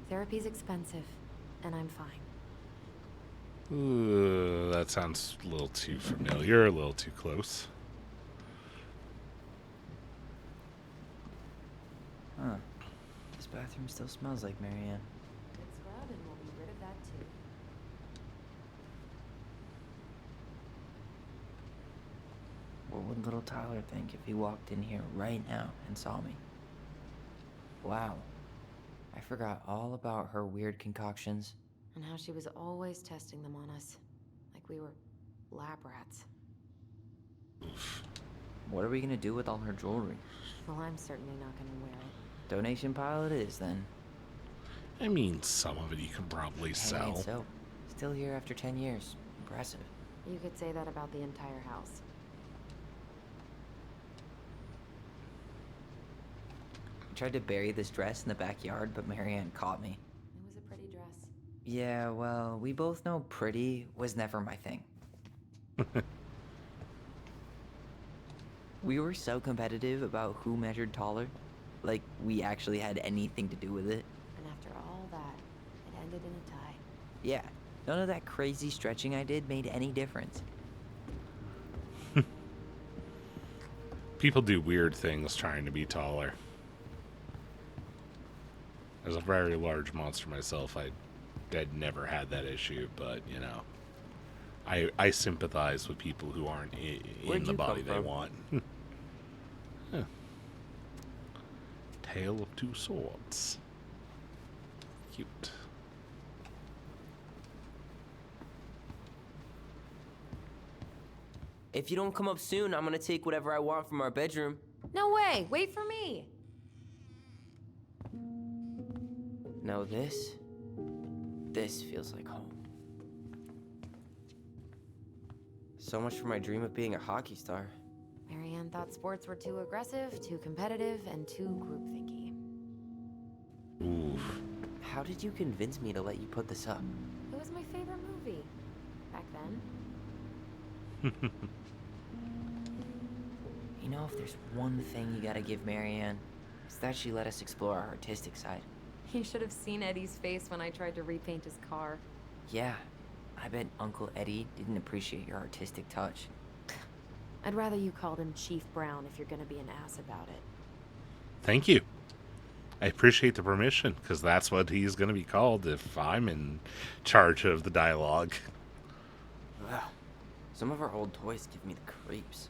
Therapy's expensive, and I'm fine. Ooh, that sounds a little too familiar, a little too close. huh, this bathroom still smells like Marianne. Good scrub, and we'll be rid of that too. What would little Tyler think if he walked in here right now and saw me? Wow. I forgot all about her weird concoctions. And how she was always testing them on us. Like we were lab rats. What are we gonna do with all her jewelry? Well, I'm certainly not gonna wear it. Donation pile it is, then. I mean, some of it you can probably Hey, sell. so, still here after 10 years. Impressive. You could say that about the entire house. I tried to bury this dress in the backyard, but Marianne caught me. It was a pretty dress. Yeah, well, we both know pretty was never my thing. We were so competitive about who measured taller. Like, we actually had anything to do with it. And after all that, it ended in a tie. Yeah, none of that crazy stretching I did made any difference. People do weird things trying to be taller. As a very large monster myself, I'd never had that issue, but, you know, I sympathize with people who aren't Where'd in the you body come they from? want. Huh. Tale of Two Swords. Cute. If you don't come up soon, I'm gonna take whatever I want from our bedroom. No way! Wait for me! No, this feels like home. So much for my dream of being a hockey star. Marianne thought sports were too aggressive, too competitive, and too groupthinky. Oof. How did you convince me to let you put this up? It was my favorite movie. Back then. You know, if there's one thing you gotta give Marianne, it's that she let us explore our artistic side. You should have seen Eddie's face when I tried to repaint his car. Yeah, I bet Uncle Eddie didn't appreciate your artistic touch. I'd rather you called him Chief Brown if you're gonna be an ass about it. Thank you. I appreciate the permission, because that's what he's going to be called if I'm in charge of the dialogue. Ugh. Some of our old toys give me the creeps.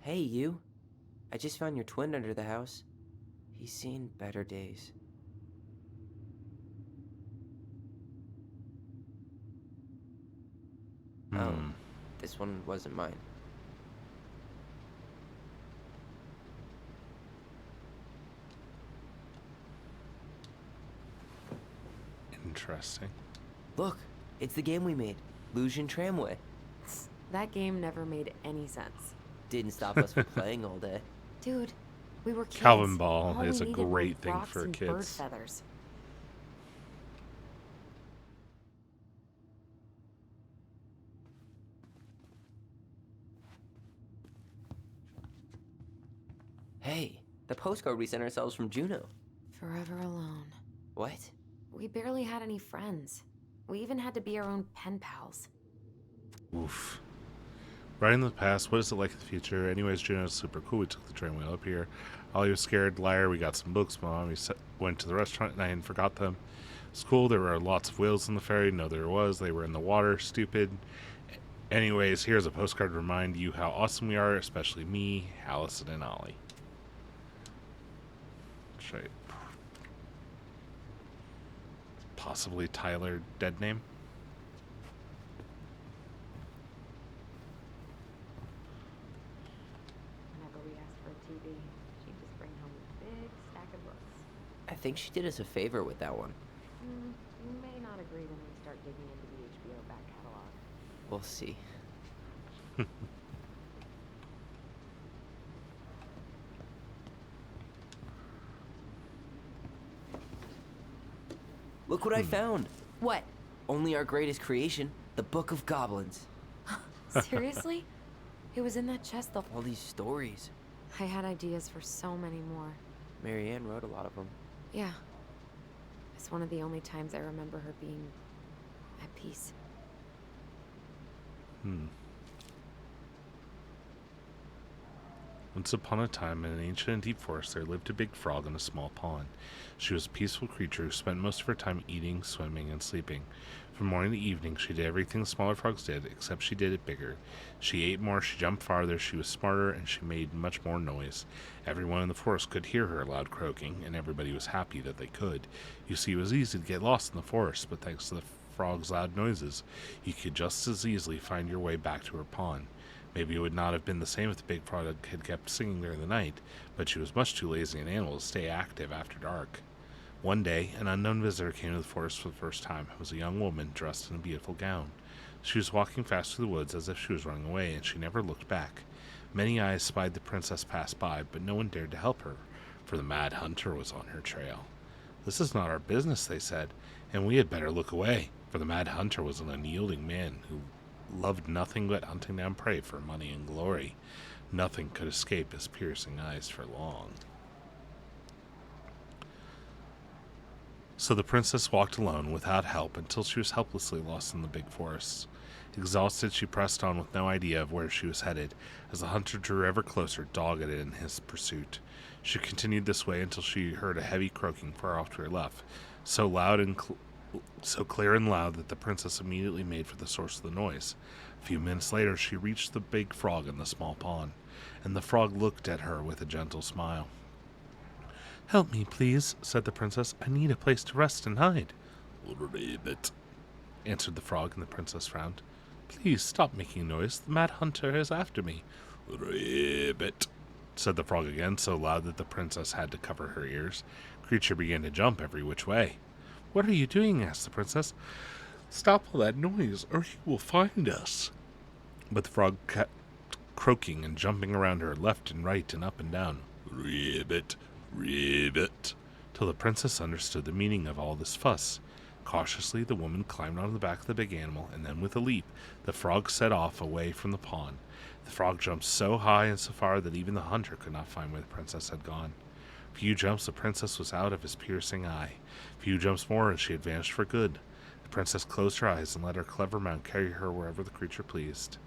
Hey, you. I just found your twin under the house. He's seen better days. Oh, this one wasn't mine. Interesting. Look, it's the game we made, Lucian Tramway. That game never made any sense. Didn't stop us from playing all day. Dude, we were kids. Calvin Ball All is we a needed were great thing rocks for and kids. Bird feathers. Hey, the postcard we sent ourselves from Juneau. Forever alone. What? We barely had any friends. We even had to be our own pen pals. Oof. Writing the past, what is it like in the future? Anyways, Juno's super cool. We took the train wheel up here. Ollie was scared, liar. We got some books. Mom, went to the restaurant and I hadn't forgot them. It's cool. There were lots of whales on the ferry. No, there was. They were in the water. Stupid. Anyways, here's a postcard to remind you how awesome we are, especially me, Alyson, and Ollie. Should I... Possibly Tyler, dead name? Whenever we asked for a TV, she'd just bring home a big stack of books. I think she did us a favor with that one. You may not agree when we start digging into the HBO back catalog. We'll see. Look what I found! What? Only our greatest creation, the Book of Goblins. Seriously? It was in that chest the All these stories. I had ideas for so many more. Marianne wrote a lot of them. Yeah. It's one of the only times I remember her being at peace. Once upon a time, in an ancient and deep forest, there lived a big frog in a small pond. She was a peaceful creature who spent most of her time eating, swimming, and sleeping. From morning to evening, she did everything the smaller frogs did, except she did it bigger. She ate more, she jumped farther, she was smarter, and she made much more noise. Everyone in the forest could hear her loud croaking, and everybody was happy that they could. You see, it was easy to get lost in the forest, but thanks to the frog's loud noises, you could just as easily find your way back to her pond. Maybe it would not have been the same if the big frog had kept singing during the night, but she was much too lazy an animal to stay active after dark. One day, an unknown visitor came to the forest for the first time. It was a young woman dressed in a beautiful gown. She was walking fast through the woods as if she was running away, and she never looked back. Many eyes spied the princess pass by, but no one dared to help her, for the mad hunter was on her trail. "This is not our business," they said, "and we had better look away," for the mad hunter was an unyielding man who loved nothing but hunting down prey for money and glory. Nothing could escape his piercing eyes for long. So the princess walked alone, without help, until she was helplessly lost in the big forest. Exhausted, she pressed on with no idea of where she was headed, as the hunter drew ever closer, dogged in his pursuit. She continued this way until she heard a heavy croaking far off to her left, so loud and so clear and loud that the princess immediately made for the source of the noise. A few minutes later, she reached the big frog in the small pond, and the frog looked at her with a gentle smile. "Help me, please," said the princess. "I need a place to rest and hide." "Ribbit," answered the frog, and the princess frowned. "Please stop making noise. The mad hunter is after me." "Ribbit," said the frog again, so loud that the princess had to cover her ears. The creature began to jump every which way. "What are you doing?" asked the princess. "Stop all that noise, or he will find us." But the frog kept croaking and jumping around her left and right and up and down. "Ribbit, ribbit," till the princess understood the meaning of all this fuss. Cautiously, the woman climbed on the back of the big animal, and then with a leap, the frog set off away from the pond. The frog jumped so high and so far that even the hunter could not find where the princess had gone. A few jumps, the princess was out of his piercing eye. A few jumps more, and she had vanished for good. The princess closed her eyes and let her clever mount carry her wherever the creature pleased.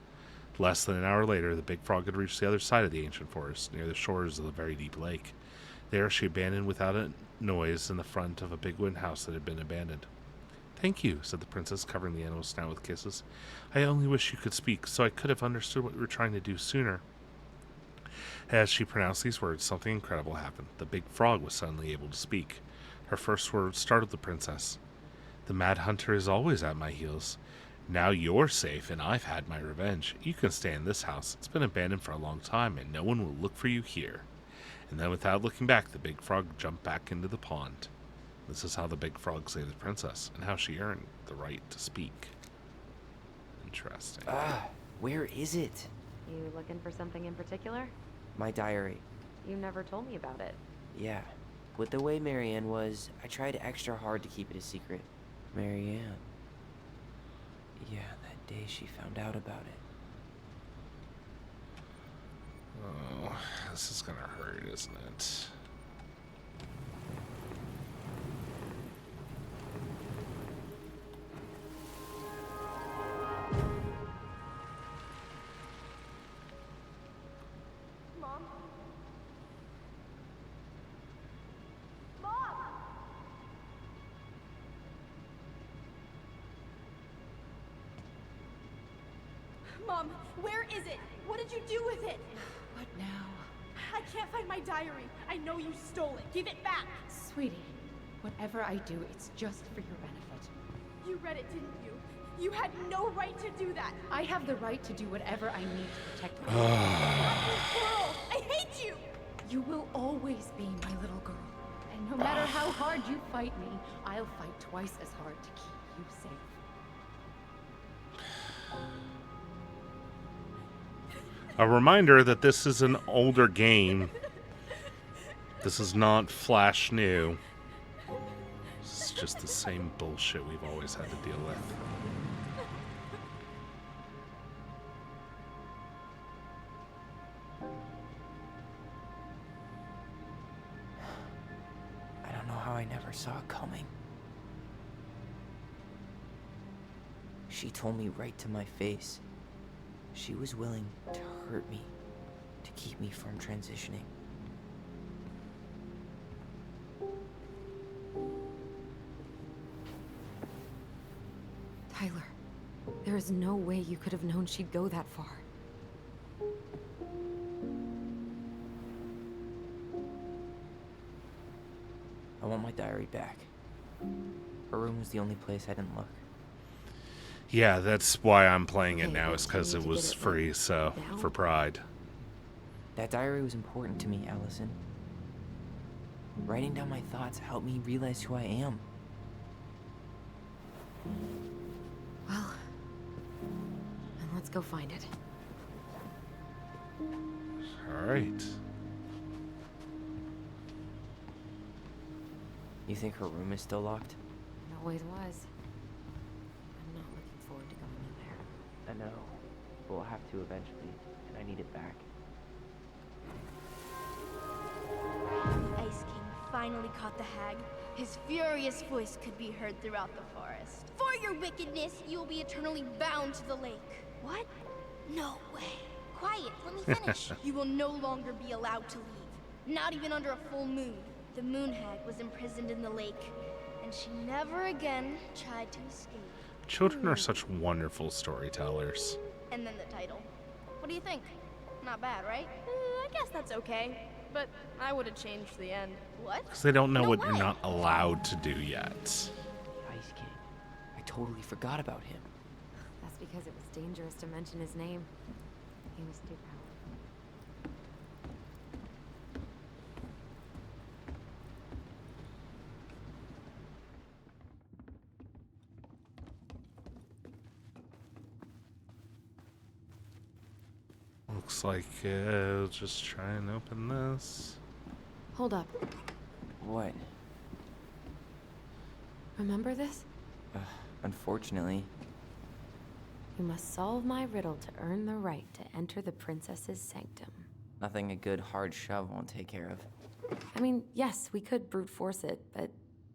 Less than an hour later, the big frog had reached the other side of the ancient forest, near the shores of the very deep lake. There she abandoned without a noise in the front of a big wooden house that had been abandoned. "Thank you," said the princess, covering the animal's snout with kisses. "I only wish you could speak, so I could have understood what you were trying to do sooner." As she pronounced these words, something incredible happened. The big frog was suddenly able to speak. Her first words startled the princess. The Mad Hunter is always at my heels. Now you're safe, and I've had my revenge. You can stay in this house. It's been abandoned for a long time, and no one will look for you here. And then without looking back, the big frog jumped back into the pond. This is how the big frog saved the princess, and how she earned the right to speak. Interesting. Where is it? You looking for something in particular? My diary. You never told me about it. Yeah. With the way Marianne was, I tried extra hard to keep it a secret. Marianne. Yeah, that day she found out about it. Oh, this is gonna hurt, isn't it? Mom? Mom! Mom, where is it? What did you do with it? What now? I can't find my diary. I know you stole it. Give it back. Sweetie, whatever I do, it's just for your benefit. You read it, didn't you? You had no right to do that. I have the right to do whatever I need to protect my Girl, I hate you. You will always be my little girl. And no matter how hard you fight me, I'll fight twice as hard to keep you safe. A reminder that this is an older game. This is not Flash new. This is just the same bullshit we've always had to deal with. I don't know how I never saw it coming. She told me right to my face. She was willing to hurt me, to keep me from transitioning. Tyler, there is no way you could have known she'd go that far. I want my diary back. Her room was the only place I didn't look. Yeah, that's why I'm playing it Okay, now, well, is because you it need to was get it free, so, now? for Pride. That diary was important to me, Alyson. Writing down my thoughts helped me realize who I am. Well, then let's go find it. Alright. You think her room is still locked? It always was. I'm not looking forward to going in there. I know. We'll have to eventually, and I need it back. The Ice King finally caught the hag. His furious voice could be heard throughout the forest. For your wickedness, you will be eternally bound to the lake. What? No way. Quiet, let me finish. You will no longer be allowed to leave. Not even under a full moon. The moon hag was imprisoned in the lake, and she never again tried to escape. Children are such wonderful storytellers. And then the title. What do you think? Not bad, right? I guess that's okay. But I would have changed the end. What? Because they don't know No what way. you're not allowed to do yet. The Ice King. I totally forgot about him. That's because it was dangerous to mention his name. He was too powerful. Looks like I'll just try and open this. Hold up. What? Remember this? Unfortunately. You must solve my riddle to earn the right to enter the princess's sanctum. Nothing a good hard shove won't take care of. I mean, yes, we could brute force it, but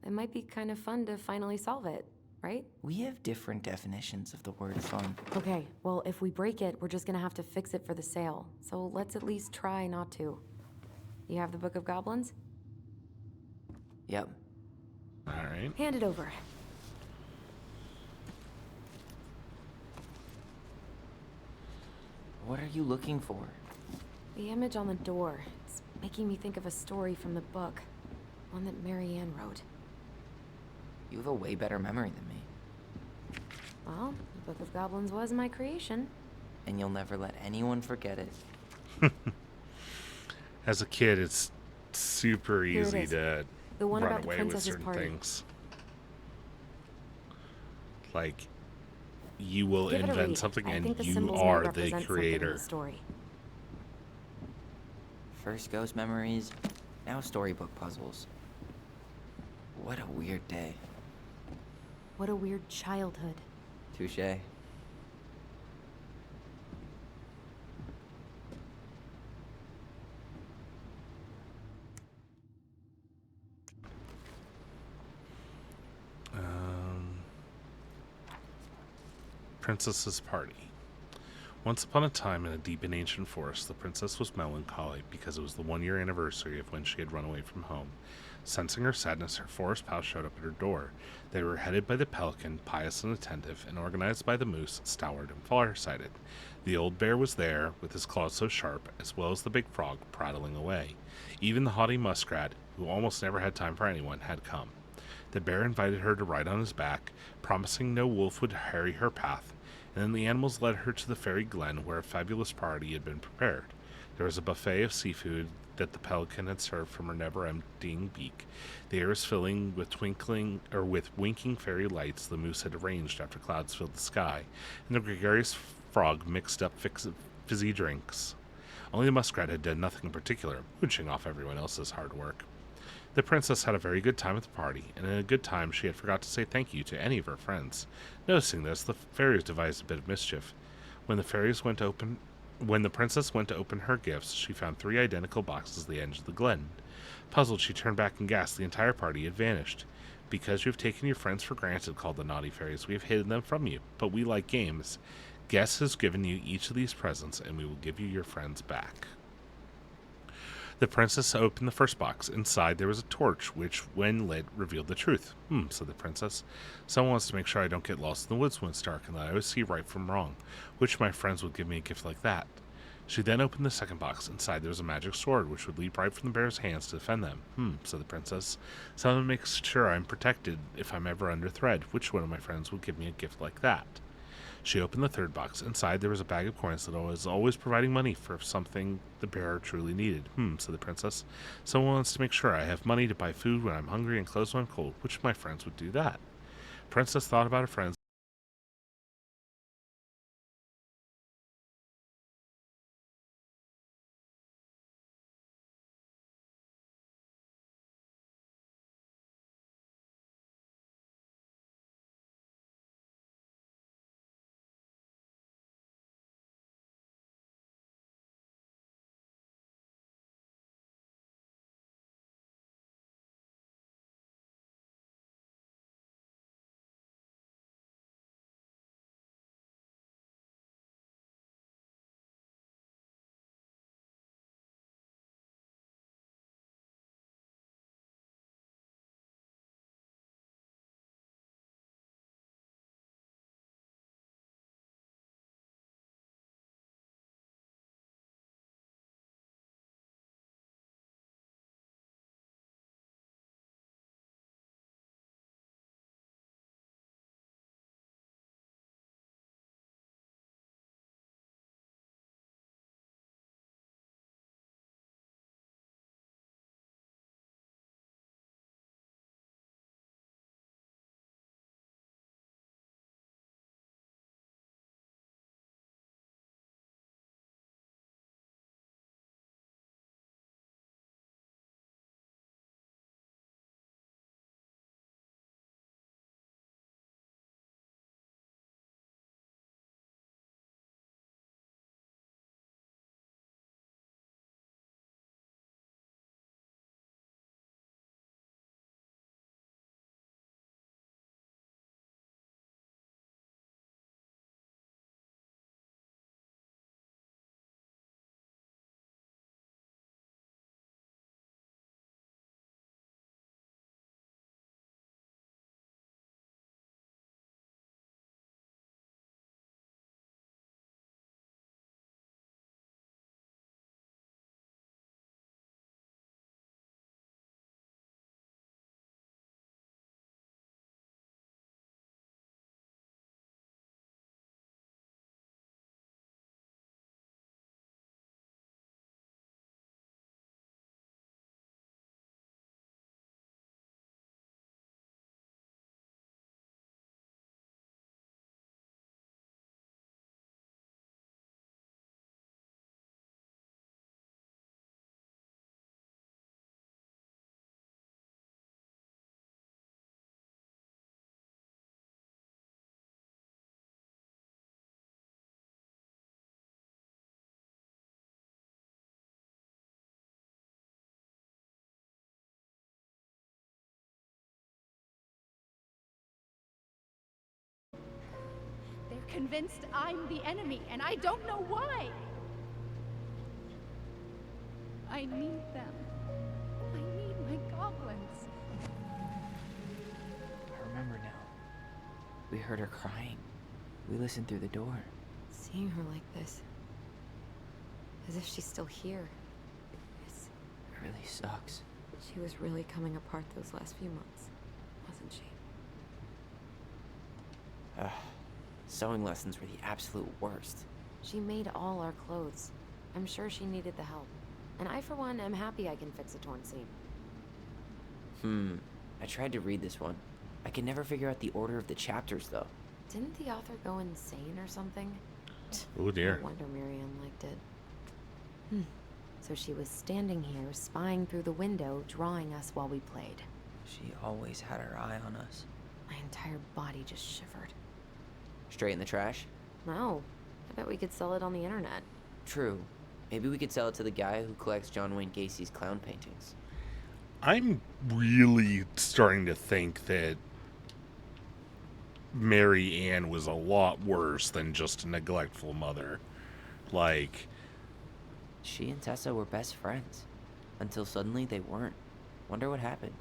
it might be kind of fun to finally solve it, right? We have different definitions of the word fun. Okay, well, if we break it, we're just gonna have to fix it for the sale. So let's at least try not to. You have the Book of Goblins? Yep. Alright. Hand it over. What are you looking for? The image on the door. It's making me think of a story from the book. One that Marianne wrote. You have a way better memory than me. Well, the Book of Goblins was my creation. And you'll never let anyone forget it. As a kid, it's super Here it easy is. to The one run about the away with princess's certain party. things. Like, you will Give it a invent read. something I and think the you symbols might are the represent something in creator. the story. First ghost memories, now storybook puzzles. What a weird day. What a weird childhood. Touché. Princess's Party. Once upon a time, in a deep and ancient forest, the princess was melancholy because it was the 1 year anniversary of when she had run away from home. Sensing her sadness, her forest pals showed up at her door. They were headed by the pelican, pious and attentive, and organized by the moose, stalwart and far-sighted. The old bear was there, with his claws so sharp, as well as the big frog prattling away. Even the haughty muskrat, who almost never had time for anyone, had come. The bear invited her to ride on his back, promising no wolf would harry her path, and then the animals led her to the fairy glen where a fabulous party had been prepared. There was a buffet of seafood that the pelican had served from her never-emptying beak. The air was filling with with winking fairy lights the moose had arranged after clouds filled the sky, and the gregarious frog mixed up fizzy drinks. Only the muskrat had done nothing in particular, mooching off everyone else's hard work. The princess had a very good time at the party, and in a good time she had forgot to say thank you to any of her friends. Noticing this, the fairies devised a bit of mischief. When the princess went to open her gifts, she found 3 identical boxes at the edge of the glen. Puzzled, she turned back and gasped the entire party had vanished. Because you have taken your friends for granted, called the naughty fairies, we have hidden them from you, but we like games. Guess has given you each of these presents, and we will give you your friends back. The princess opened the first box. Inside there was a torch, which, when lit, revealed the truth. Said the princess. Someone wants to make sure I don't get lost in the woods when it's dark, and that I always see right from wrong. Which of my friends would give me a gift like that? She then opened the second box. Inside there was a magic sword, which would leap right from the bear's hands to defend them. Said the princess. Someone makes sure I'm protected if I'm ever under threat. Which one of my friends would give me a gift like that? She opened the third box. Inside there was a bag of coins that was always providing money for something the bearer truly needed. Said the princess. Someone wants to make sure I have money to buy food when I'm hungry and clothes when I'm cold. Which of my friends would do that? Princess thought about her friends. convinced I'm the enemy, and I don't know why. I need them. I need my goblins. I remember now. We heard her crying. We listened through the door. Seeing her like this, as if she's still here. It really sucks. She was really coming apart those last few months, wasn't she? Sewing lessons were the absolute worst. She made all our clothes. I'm sure she needed the help. And I, for one, am happy I can fix a torn seam. I tried to read this one. I could never figure out the order of the chapters, though. Didn't the author go insane or something? Oh dear. No wonder Marianne liked it. So she was standing here, spying through the window, drawing us while we played. She always had her eye on us. My entire body just shivered. Straight in the trash? No, I bet we could sell it on the internet. True. Maybe we could sell it to the guy who collects John Wayne Gacy's clown paintings. I'm really starting to think that Mary Ann was a lot worse than just a neglectful mother. Like, She and Tessa were best friends. Until suddenly they weren't. Wonder what happened.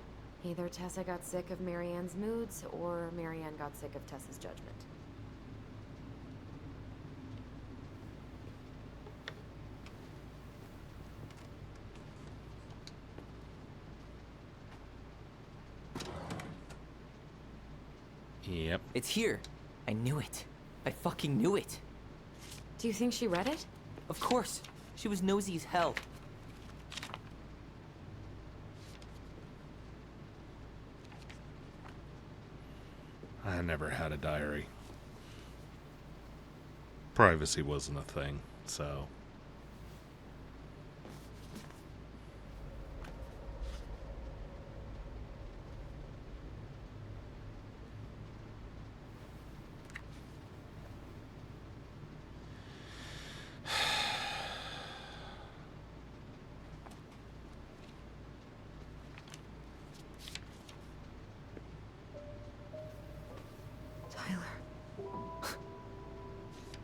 Either Tessa got sick of Marianne's moods, or Marianne got sick of Tessa's judgment. yep. It's here. I knew it. I fucking knew it. Do you think she read it? Of course. She was nosy as hell. I never had a diary. Privacy wasn't a thing, so.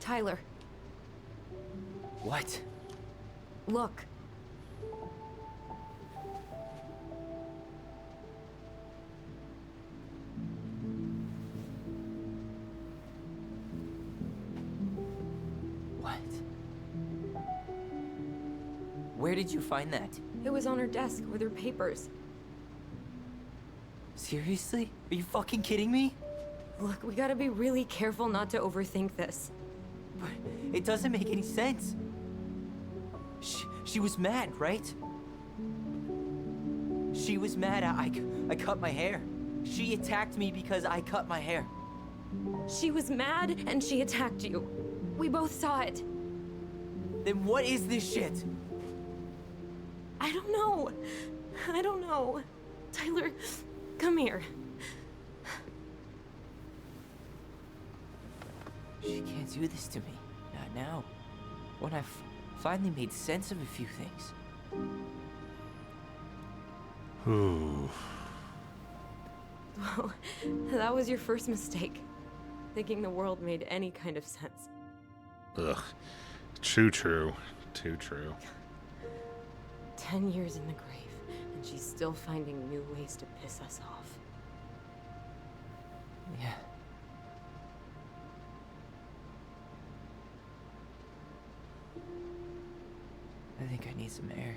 Tyler, What? look. What? Where did you find that? It was on her desk with her papers. Seriously? Are you fucking kidding me? Look, we gotta be really careful not to overthink this. But it doesn't make any sense. She was mad, right? She was mad I cut my hair. She attacked me because I cut my hair. She was mad and she attacked you. We both saw it. Then what is this shit? I don't know. I don't know. Tyler, come here. She can't do this to me. Not now. When I've finally made sense of a few things. Ooh. Well, that was your first mistake. Thinking the world made any kind of sense. Ugh. Too true. Too true. 10 years in the grave, and she's still finding new ways to piss us off. Yeah. I think I need some air.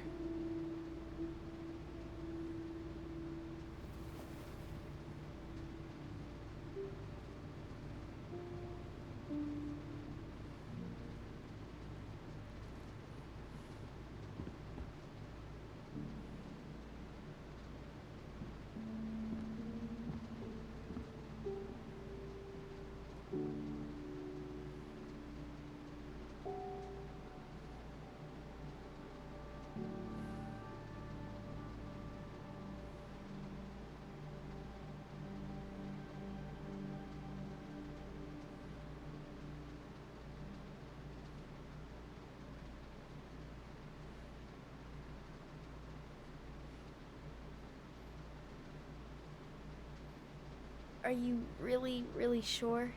Are you really, really sure?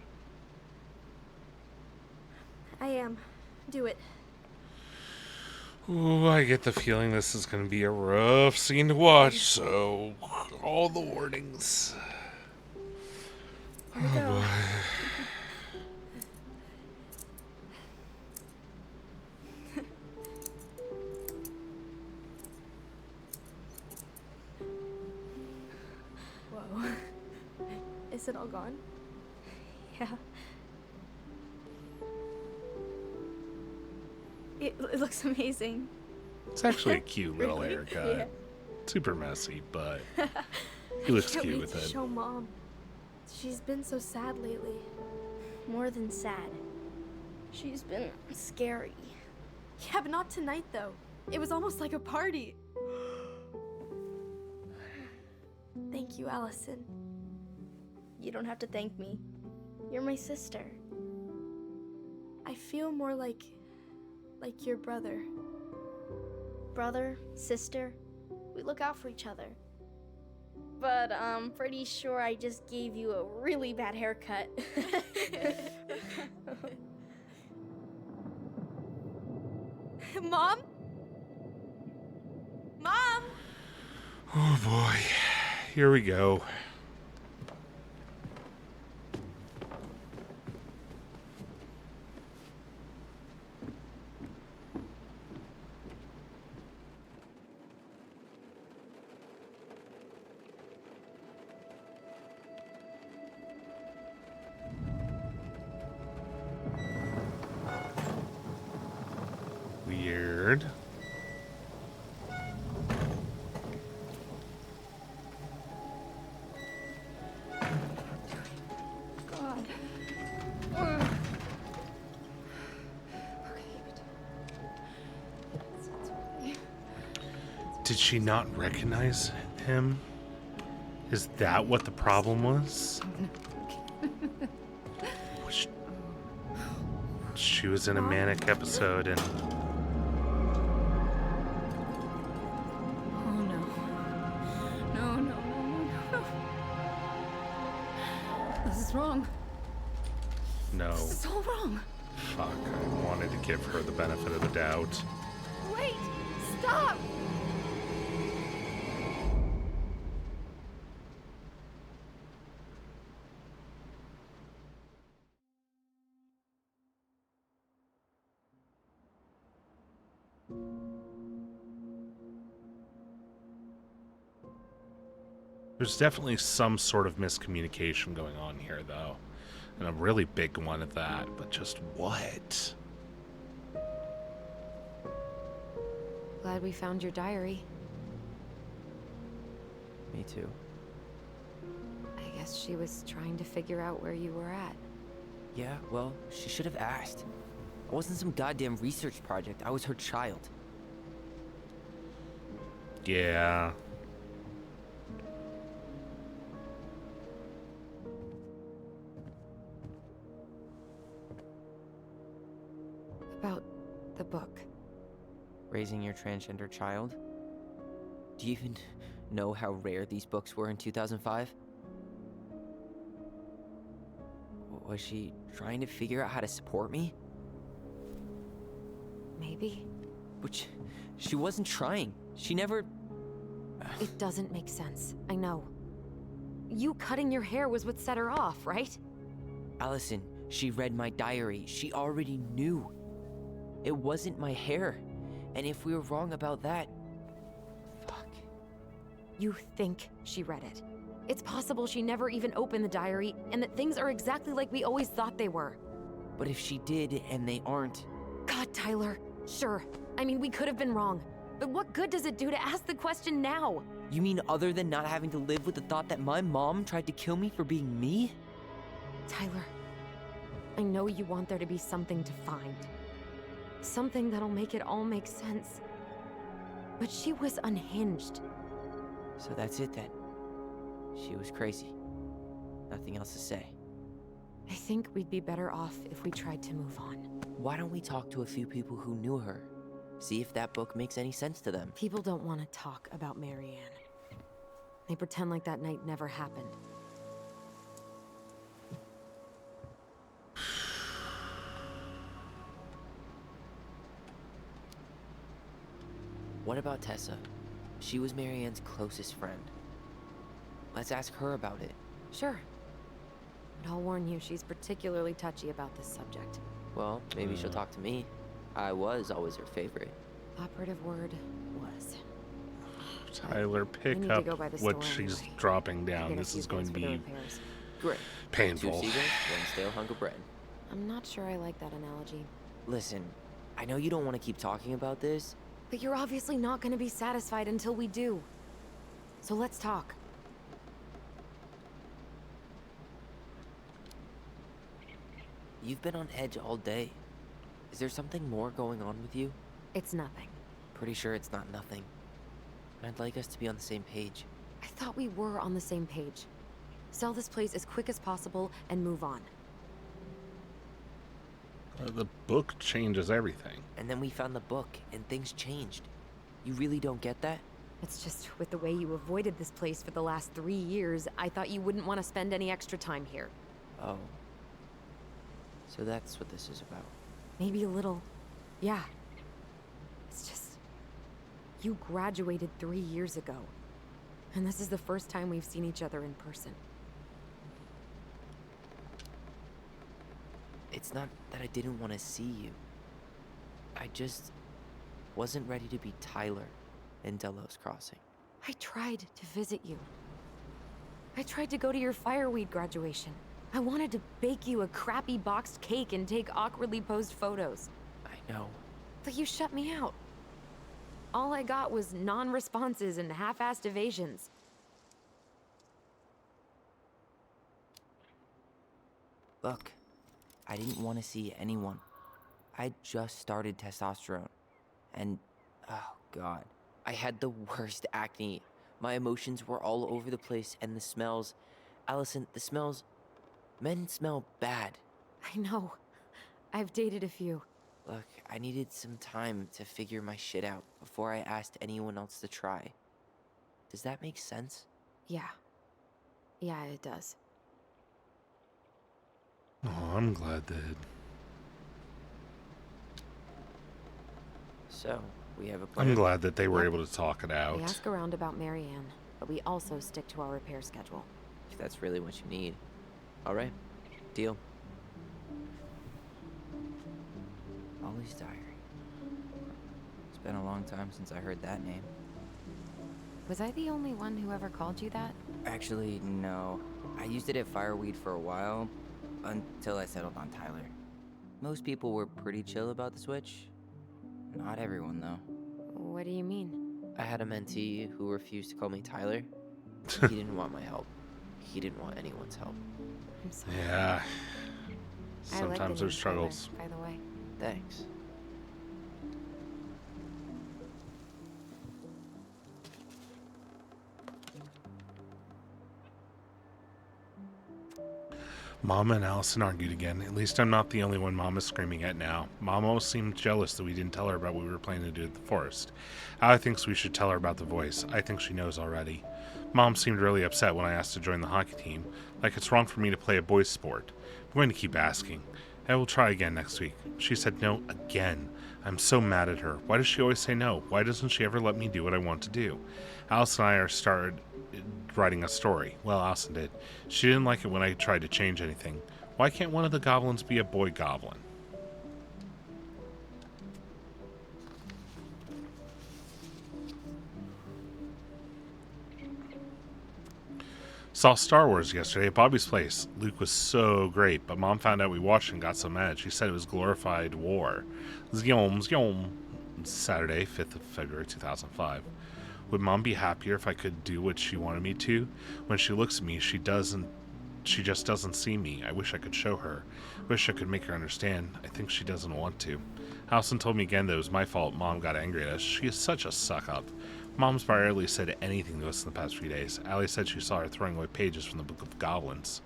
I am. Do it. Ooh, I get the feeling this is going to be a rough scene to watch, so all the warnings. Here we go. Whoa. Is it all gone? Yeah. It looks amazing. It's actually a cute little Really? haircut. Yeah. Super messy, but he looks Can't cute wait with to it. show Mom. She's been so sad lately. More than sad. She's been scary. Yeah, but not tonight, though. It was almost like a party. Thank you, Alyson. You don't have to thank me. You're my sister. I feel more like your brother. Brother, sister, we look out for each other. But I'm pretty sure I just gave you a really bad haircut. Mom? Mom! Oh boy, here we go. Weird. God. Did she not recognize him? Is that what the problem was? She was in a manic episode and Oh no. No, no, no, no, no. This is wrong. no. This is all wrong. Fuck, I wanted to give her the benefit of the doubt. Wait! Stop! There's definitely some sort of miscommunication going on here, though. And a really big one at that, but just what? Glad we found your diary. Me too. I guess she was trying to figure out where you were at. Yeah, well, she should have asked. I wasn't some goddamn research project. I was her child. Yeah. About the book. Raising your transgender child? Do you even know how rare these books were in 2005? Was she trying to figure out how to support me? Maybe. But she wasn't trying. She never... It doesn't make sense. I know. You cutting your hair was what set her off, right? Alyson, she read my diary. She already knew. It wasn't my hair. And if we were wrong about that... Fuck. You think she read it. It's possible she never even opened the diary, and that things are exactly like we always thought they were. But if she did, and they aren't... God, Tyler. Sure. I mean, we could have been wrong. But what good does it do to ask the question now? You mean other than not having to live with the thought that my mom tried to kill me for being me? Tyler, I know you want there to be something to find. Something that'll make it all make sense. But she was unhinged. So that's it then. She was crazy. Nothing else to say. I think we'd be better off if we tried to move on. Why don't we talk to a few people who knew her? See if that book makes any sense to them. People don't want to talk about Marianne. They pretend like that night never happened. What about Tessa? She was Marianne's closest friend. Let's ask her about it. Sure. But I'll warn you, she's particularly touchy about this subject. Well, maybe she'll talk to me. I was always her favorite. Operative word was. Tyler, We pick need to up go by the what store she's anyway. dropping Get down. a This few is going things to for the be repairs. Great. painful. 2 seagulls, 1 stale hunk of bread. I'm not sure I like that analogy. Listen, I know you don't want to keep talking about this. But you're obviously not going to be satisfied until we do. So let's talk. You've been on edge all day. Is there something more going on with you? It's nothing. Pretty sure it's not nothing. I'd like us to be on the same page. I thought we were on the same page. Sell this place as quick as possible and move on. The book changes everything. And then we found the book, and things changed. You really don't get that? It's just with the way you avoided this place for the last 3 years, I thought you wouldn't want to spend any extra time here. Oh. So that's what this is about. Maybe a little. Yeah. It's just... You graduated 3 years ago. And this is the first time we've seen each other in person. It's not that I didn't want to see you. I just wasn't ready to be Tyler in Delos Crossing. I tried to visit you. I tried to go to your fireweed graduation. I wanted to bake you a crappy boxed cake and take awkwardly posed photos. I know. But you shut me out. All I got was non-responses and half-assed evasions. Look, I didn't want to see anyone. I just started testosterone. And, oh god, I had the worst acne. My emotions were all over the place, and the smells... Alyson, the smells... Men smell bad. I know. I've dated a few. Look, I needed some time to figure my shit out before I asked anyone else to try. Does that make sense? Yeah. Yeah, it does. Oh, I'm glad that. So, we have a plan. I'm glad that they were Yep. able to talk it out. We ask around about Marianne, but we also stick to our repair schedule. If that's really what you need. Alright, deal. Ollie's Diary. It's been a long time since I heard that name. Was I the only one who ever called you that? Actually, no. I used it at Fireweed for a while, until I settled on Tyler. Most people were pretty chill about the switch. Not everyone, though. What do you mean? I had a mentee who refused to call me Tyler. He didn't want my help. He didn't want anyone's help. I'm sorry. Yeah. I like the Sometimes name there's struggles. Tyler, by the way. Thanks. Mama and Alyson argued again. At least I'm not the only one Mama's screaming at now. Mama almost seemed jealous that we didn't tell her about what we were planning to do at the forest. Allie thinks we should tell her about the voice. I think she knows already. Mom seemed really upset when I asked to join the hockey team, like it's wrong for me to play a boys' sport. I'm going to keep asking. I will try again next week. She said no again. I'm so mad at her. Why does she always say no? Why doesn't she ever let me do what I want to do? Alice and I are started writing a story. Well, Alyson did. She didn't like it when I tried to change anything. Why can't one of the goblins be a boy goblin? Saw Star Wars yesterday at Bobby's place. Luke was so great, but Mom found out we watched and got so mad. She said it was glorified war. Zyom, zyom. Saturday, 5th of February 2005. Would Mom be happier if I could do what she wanted me to? When she looks at me, she just doesn't see me. I wish I could show her. Wish I could make her understand. I think she doesn't want to. Alyson told me again that it was my fault Mom got angry at us. She is such a suck-up. Mom's barely said anything to us in the past few days. Allie said she saw her throwing away pages from the Book of Goblins.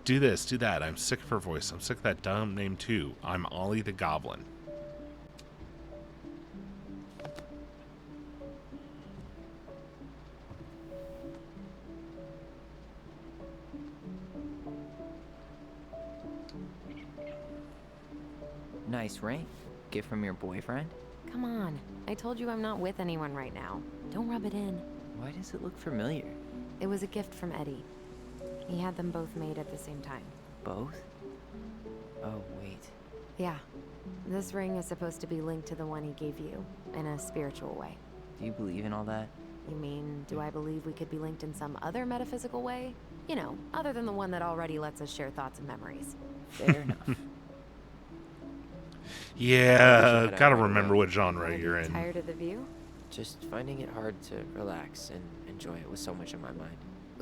Do this, do that. I'm sick of her voice. I'm sick of that dumb name too. I'm Ollie the Goblin. Nice ring. Gift from your boyfriend? Come on. I told you I'm not with anyone right now. Don't rub it in. Why does it look familiar? It was a gift from Eddie. He had them both made at the same time. Both? Oh, wait. Yeah. This ring is supposed to be linked to the one he gave you, in a spiritual way. Do you believe in all that? You mean, do I believe we could be linked in some other metaphysical way? You know, other than the one that already lets us share thoughts and memories. Fair enough. Yeah, I gotta don't remember know. what genre Are you're you in. tired of the view? Just finding it hard to relax and enjoy it with so much on my mind.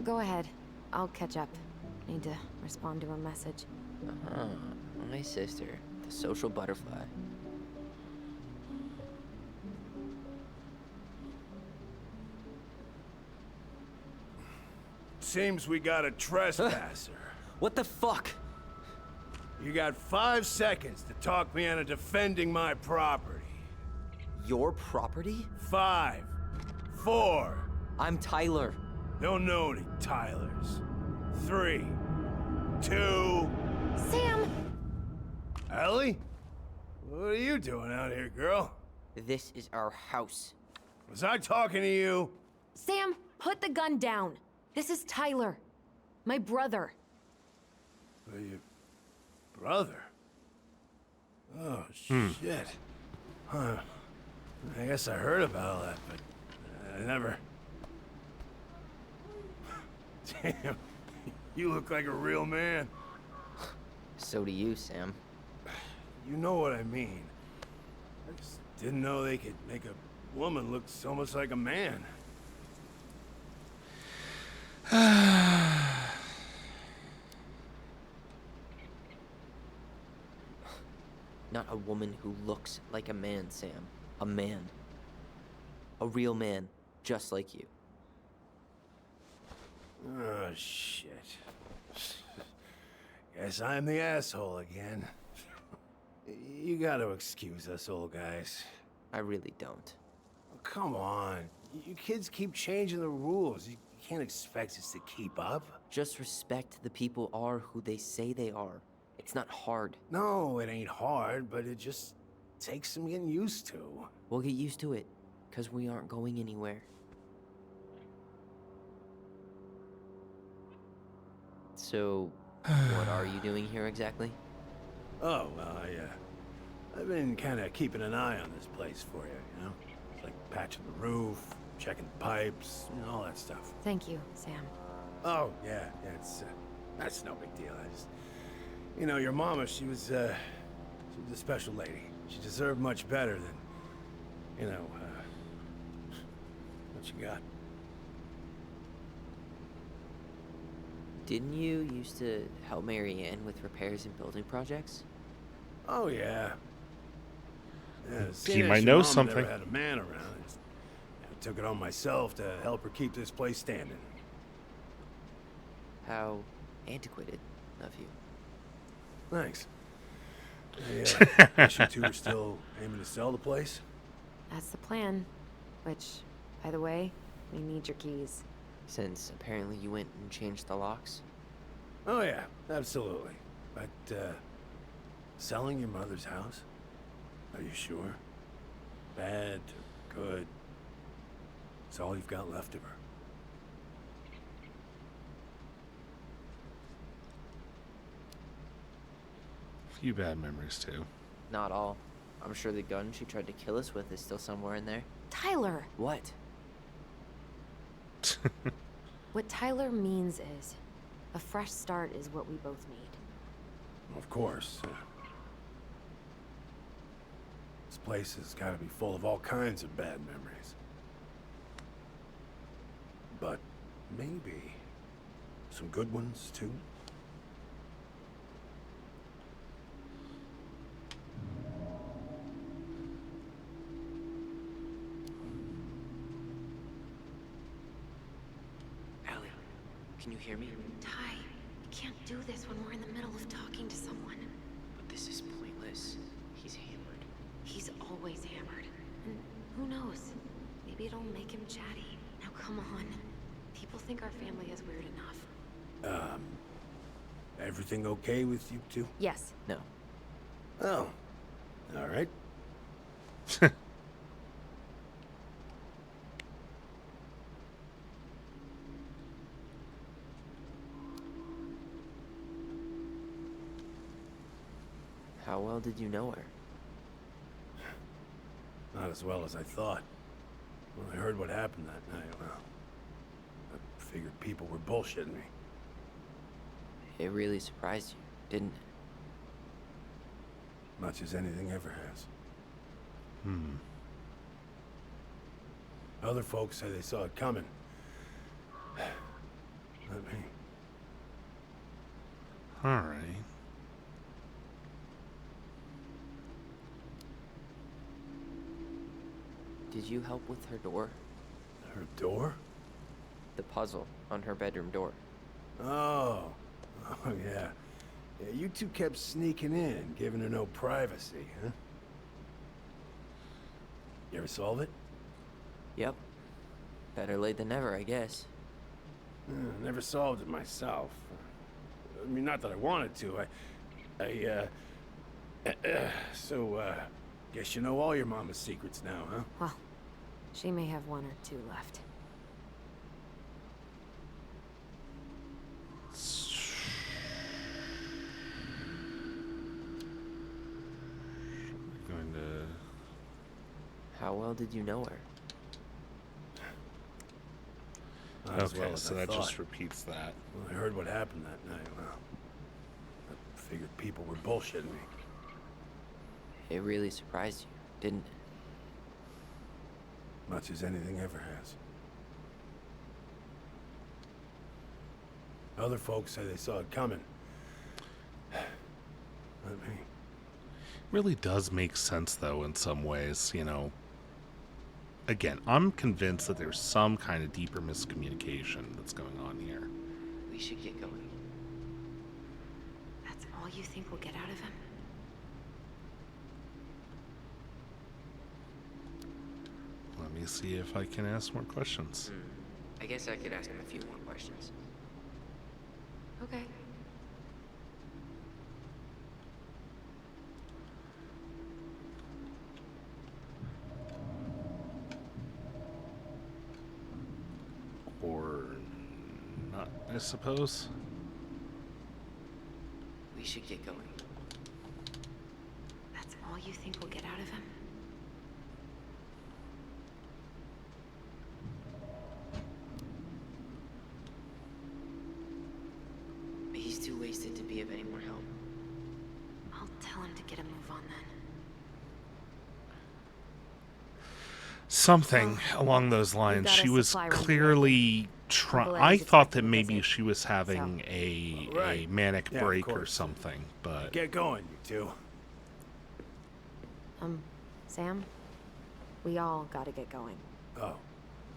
Go ahead. I'll catch up. Need to respond to a message. Uh-huh. My sister, the social butterfly. Seems we got a trespasser. What the fuck? You got 5 seconds to talk me into defending my property. Your property? 5, 4. I'm Tyler. Don't know any Tylers. 3, 2. Sam! Ellie? What are you doing out here, girl? This is our house. Was I talking to you? Sam, put the gun down. This is Tyler. My brother. Your brother? Oh, shit. Huh. I guess I heard about all that, but I never... Damn. You look like a real man. So do you, Sam. You know what I mean. I just didn't know they could make a woman look so much like a man. Not a woman who looks like a man, Sam. A man. A real man, just like you. Oh, shit. Guess I'm the asshole again. You gotta excuse us old guys. I really don't. Oh, come on. You kids keep changing the rules. You can't expect us to keep up. Just respect the people are who they say they are. It's not hard. No, it ain't hard, but it just takes some getting used to. We'll get used to it, because we aren't going anywhere. So, what are you doing here exactly? Oh, well, I've been kind of keeping an eye on this place for you, you know? It's like patching the roof, checking the pipes, you know, all that stuff. Thank you, Sam. Oh, yeah, it's, that's no big deal. I just, you know, your mama, she was a special lady. She deserved much better than, you know, what you got. Didn't you used to help Mary Ann with repairs and building projects? Oh, yeah. Yeah, You seeing might as know your mom something. never had a man around. I took it on myself to help her keep this place standing. How antiquated of you. Thanks. Yeah, guess you two are still aiming to sell the place? That's the plan. Which, by the way, we need your keys. Since apparently you went and changed the locks? Oh, yeah, absolutely. But, selling your mother's house? Are you sure? Bad, good? It's all you've got left of her. Few bad memories too. Not all. I'm sure the gun she tried to kill us with is still somewhere in there. Tyler! What? What Tyler means is, a fresh start is what we both need. Of course. This place has got to be full of all kinds of bad memories. But maybe some good ones, too? Allie, can you hear me? Ty, you can't do this when we're in the middle of talking to someone. But this is pointless. He's hammered. He's always hammered. And who knows? Maybe it'll make him chatty. Now come on. People think our family is weird enough. Everything okay with you two? Yes. No. Oh. All right. How well did you know her? Not as well as I thought. When I heard what happened that night, well, I figured people were bullshitting me. It really surprised you, didn't it? Much as anything ever has. Hmm. Other folks say they saw it coming. Not me. All right. Did you help with her door? Her door? The puzzle on her bedroom door. Oh. Oh, yeah. Yeah, you two kept sneaking in, giving her no privacy, huh? You ever solve it? Yep. Better late than never, I guess. Never solved it myself. I mean, not that I wanted to. So, guess you know all your mama's secrets now, huh? Well, she may have one or two left. Going to. How well did you know her? Not as Okay, well as so I that thought. just repeats that. When I heard what happened that night, well, I figured people were bullshitting me. It really surprised you, didn't it? Much as anything ever has. Other folks say they saw it coming. Not me. Really does make sense, though, in some ways, you know. Again, I'm convinced that there's some kind of deeper miscommunication that's going on here. We should get going. That's all you think we'll get out of him? Let me see if I can ask more questions. I guess I could ask him a few more questions. Okay. Or not, I suppose. We should get going. That's all you think we'll get out of him? He's too wasted to be of any more help. I'll tell him to get a move on then. Something along those lines. got a She was supply run clearly Uncle trying. Eddie's I thought that expecting a maybe visit, she was having so- a Right. manic Yeah, of break or course. something, but Get going, you two. Sam? We all gotta get going. Oh.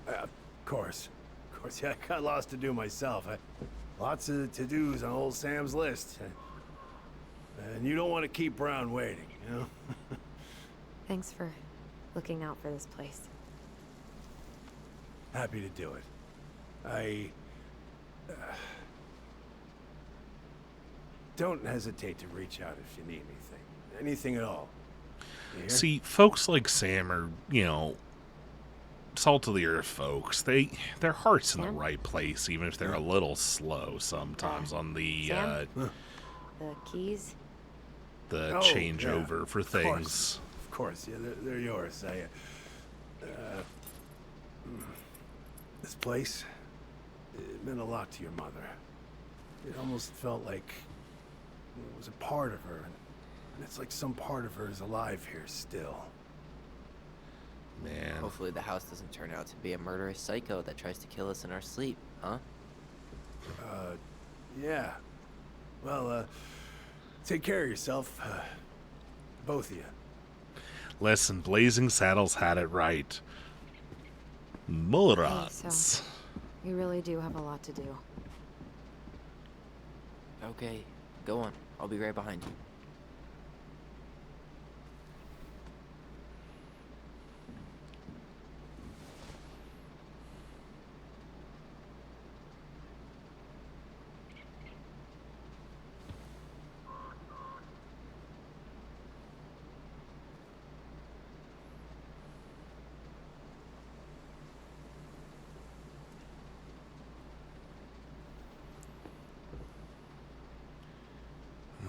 Of course. Of course, yeah, I got lots to do myself. Lots of to-dos on old Sam's list. And you don't want to keep Brown waiting, you know? Thanks for looking out for this place. Happy to do it. Don't hesitate to reach out if you need anything. Anything at all. You hear? see, folks like Sam are, you know, salt of the earth folks. Their heart's in the Sam? right place, even if they're a little slow sometimes on the Sam? The keys? the Oh, changeover for of things. course. Of course, yeah, they're yours. This place, it meant a lot to your mother. It almost felt like it was a part of her, and it's like some part of her is alive here still. Man, Hopefully the house doesn't turn out to be a murderous psycho that tries to kill us in our sleep, huh? Yeah. Well, take care of yourself, both of you. listen, Blazing Saddles had it right. Morons. So, we really do have a lot to do. Okay, go on. I'll be right behind you.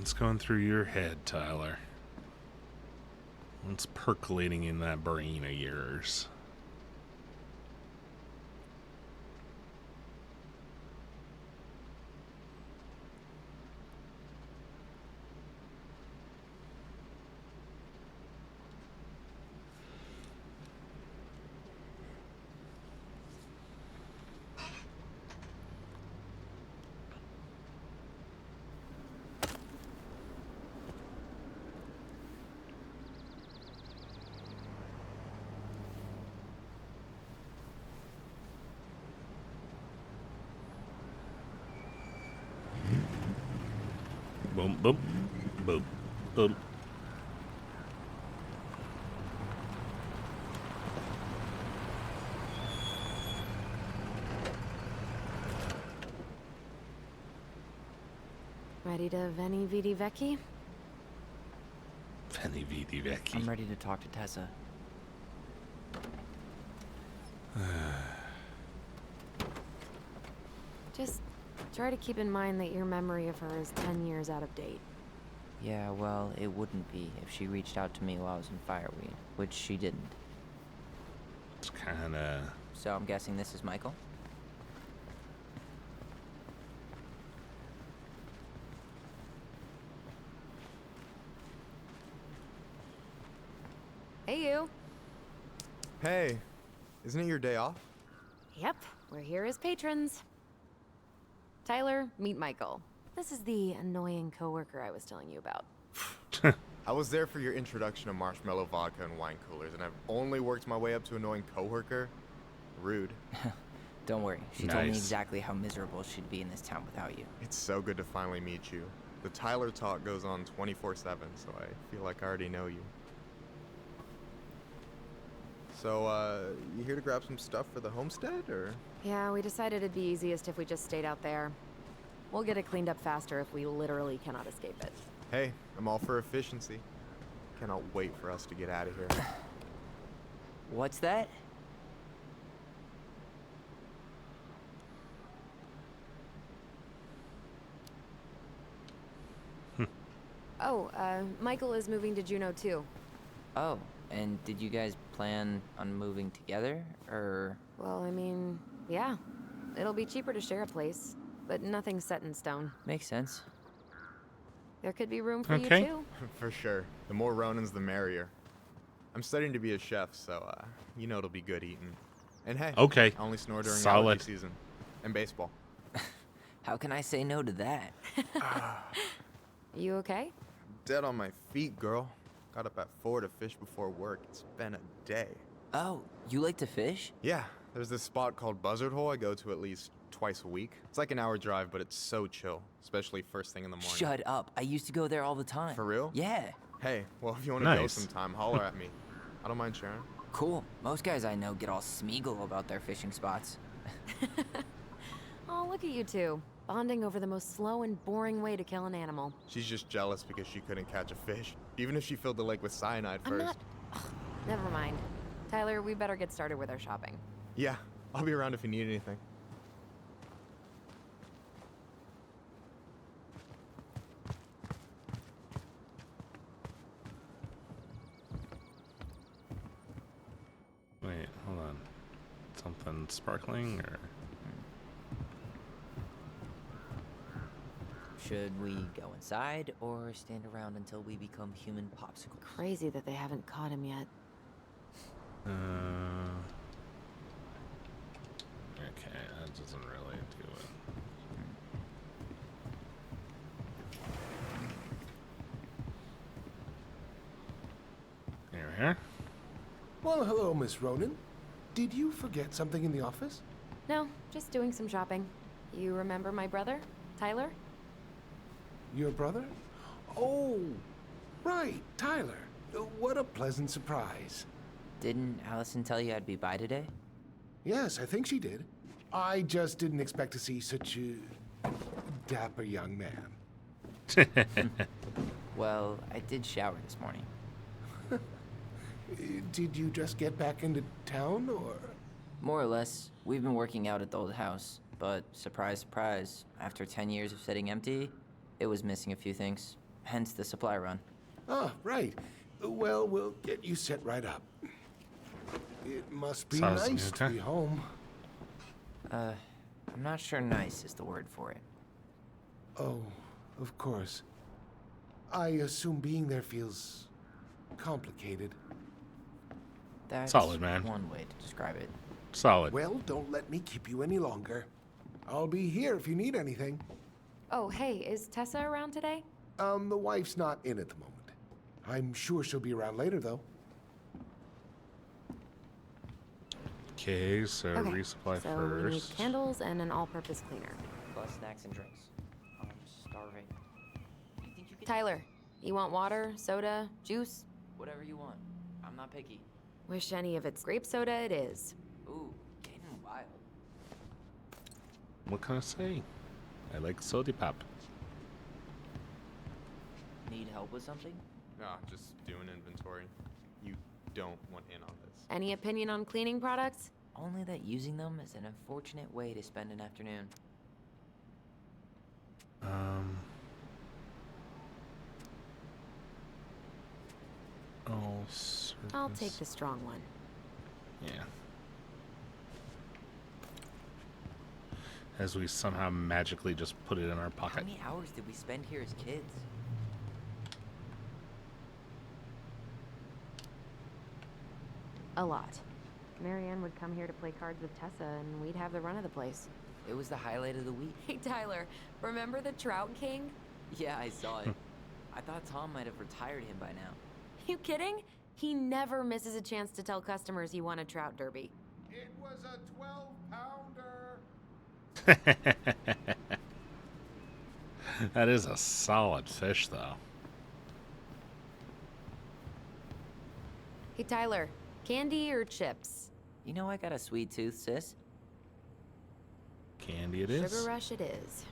What's going through your head, Tyler? What's percolating in that brain of yours? Boom, boom, boom, boom. Ready to Veni Vidi Vecchi? Veni Vidi Vecchi. I'm ready to talk to Tessa. Just try to keep in mind that your memory of her is 10 years out of date. Yeah, well, it wouldn't be if she reached out to me while I was in Fireweed, which she didn't. It's kinda... So I'm guessing this is Michael? Hey, you. Hey, isn't it your day off? Yep, we're here as patrons. Tyler, meet Michael. This is the annoying coworker I was telling you about. I was there for your introduction to marshmallow vodka and wine coolers, and I've only worked my way up to annoying coworker. Rude. Don't worry, she told me Nice. exactly how miserable she'd be in this town without you. It's so good to finally meet you. The Tyler talk goes on 24/7, so I feel like I already know you. So, you here to grab some stuff for the homestead, or? Yeah, we decided it'd be easiest if we just stayed out there. We'll get it cleaned up faster if we literally cannot escape it. Hey, I'm all for efficiency. Cannot wait for us to get out of here. What's that? Oh, Michael is moving to Juneau too. Oh, and did you guys plan on moving together, or? Well, I mean, yeah. It'll be cheaper to share a place, but nothing's set in stone. Makes sense. There could be room for Okay. you too. For sure. The more Ronins, the merrier. I'm studying to be a chef, so, you know it'll be good eating. And hey, Okay. I only snore during Solid. allergy season. And baseball. How can I say no to that? You okay? Dead on my feet, girl. Got up at 4 to fish before work. It's been a day. Oh, you like to fish? Yeah, there's this spot called Buzzard Hole I go to at least twice a week. It's like an hour drive, but it's so chill, especially first thing in the morning. Shut up. I used to go there all the time. For real? Yeah. Hey, well, if you want to go Nice. sometime, holler at me. I don't mind sharing. Cool. Most guys I know get all smeagol about their fishing spots. Oh, look at you two. Bonding over the most slow and boring way to kill an animal. She's just jealous because she couldn't catch a fish, even if she filled the lake with cyanide I'm first. not... Ugh, never mind. Tyler, we better get started with our shopping. Yeah, I'll be around if you need anything. Wait, hold on. Something sparkling, or... Should we go inside or stand around until we become human popsicles? Crazy that they haven't caught him yet. Okay, that doesn't really do it. Here we are. Well, hello, Miss Ronan. Did you forget something in the office? No, just doing some shopping. You remember my brother, Tyler? Your brother? Oh, right, Tyler. What a pleasant surprise. Didn't Alyson tell you I'd be by today? Yes, I think she did. I just didn't expect to see such a dapper young man. Well, I did shower this morning. Did you just get back into town, or? More or less. We've been working out at the old house, but surprise, surprise, after 10 years of sitting empty, it was missing a few things. Hence the supply run. Ah, right. Well, we'll get you set right up. It must be Sounds nice good, to huh? be home. I'm not sure nice is the word for it. Oh, of course. I assume being there feels complicated. That's Solid, man. one way to describe it. Solid. Well, don't let me keep you any longer. I'll be here if you need anything. Oh, hey, is Tessa around today? The wife's not in at the moment. I'm sure she'll be around later, though. Okay, so Okay, resupply so we need first. candles and an all-purpose cleaner. Plus snacks and drinks. I'm starving. You think you can... Tyler, you want water, soda, juice? Whatever you want. I'm not picky. Wish any of it's grape soda it is. Ooh, getting wild. What can I say? I like soda pop. Need help with something? Nah, just doing inventory. You don't want in on this. Any opinion on cleaning products? Only that using them is an unfortunate way to spend an afternoon. I'll take the strong one. Yeah. As we somehow magically just put it in our How pocket. many hours did we spend here as kids? A lot. Marianne would come here to play cards with Tessa, and we'd have the run of the place. It was the highlight of the week. Hey, Tyler, remember the Trout King? Yeah, I saw it. I thought Tom might have retired him by now. You kidding? He never misses a chance to tell customers he won a trout derby. It was a 12-pounder. That is a solid fish, though. Hey, Tyler, candy or chips? You know I got a sweet tooth, sis. Candy it is. Sugar Rush it is.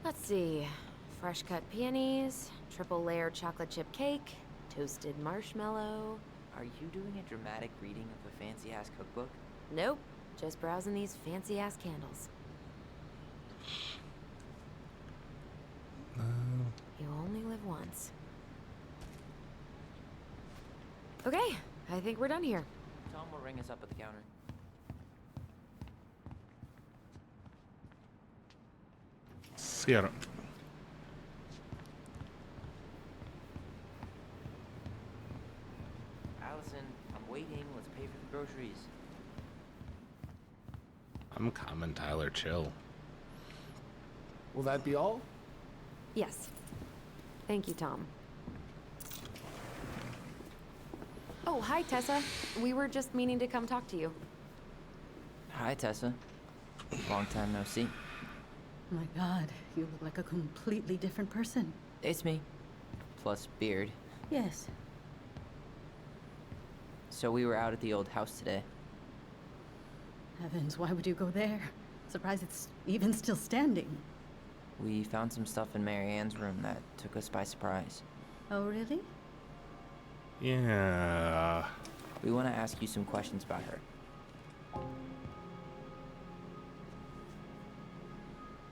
Let's see. Fresh cut peonies, triple layer chocolate chip cake, toasted marshmallow. Are you doing a dramatic reading of a fancy-ass cookbook? Nope, just browsing these fancy ass candles. You only live once. Okay, I think we're done here. Tom will ring us up at the counter. Sierra. Alyson, I'm waiting. Let's pay for the groceries. I'm coming, Tyler. Chill. Will that be all? Yes. Thank you, Tom. Oh, hi, Tessa. We were just meaning to come talk to you. Hi, Tessa. Long time no see. My God, you look like a completely different person. It's me. Plus beard. Yes. So we were out at the old house today. Heavens, why would you go there? Surprised it's even still standing. We found some stuff in Mary Ann's room that took us by surprise. Oh, really? Yeah. We want to ask you some questions about her.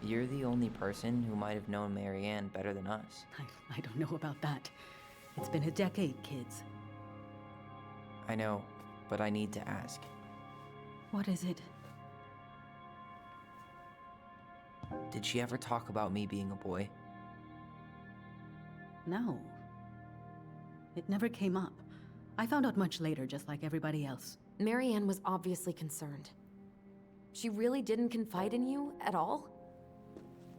You're the only person who might have known Mary Ann better than us. I don't know about that. It's been a decade, kids. I know, but I need to ask. What is it? Did she ever talk about me being a boy? No. It never came up. I found out much later, just like everybody else. Marianne was obviously concerned. She really didn't confide in you at all?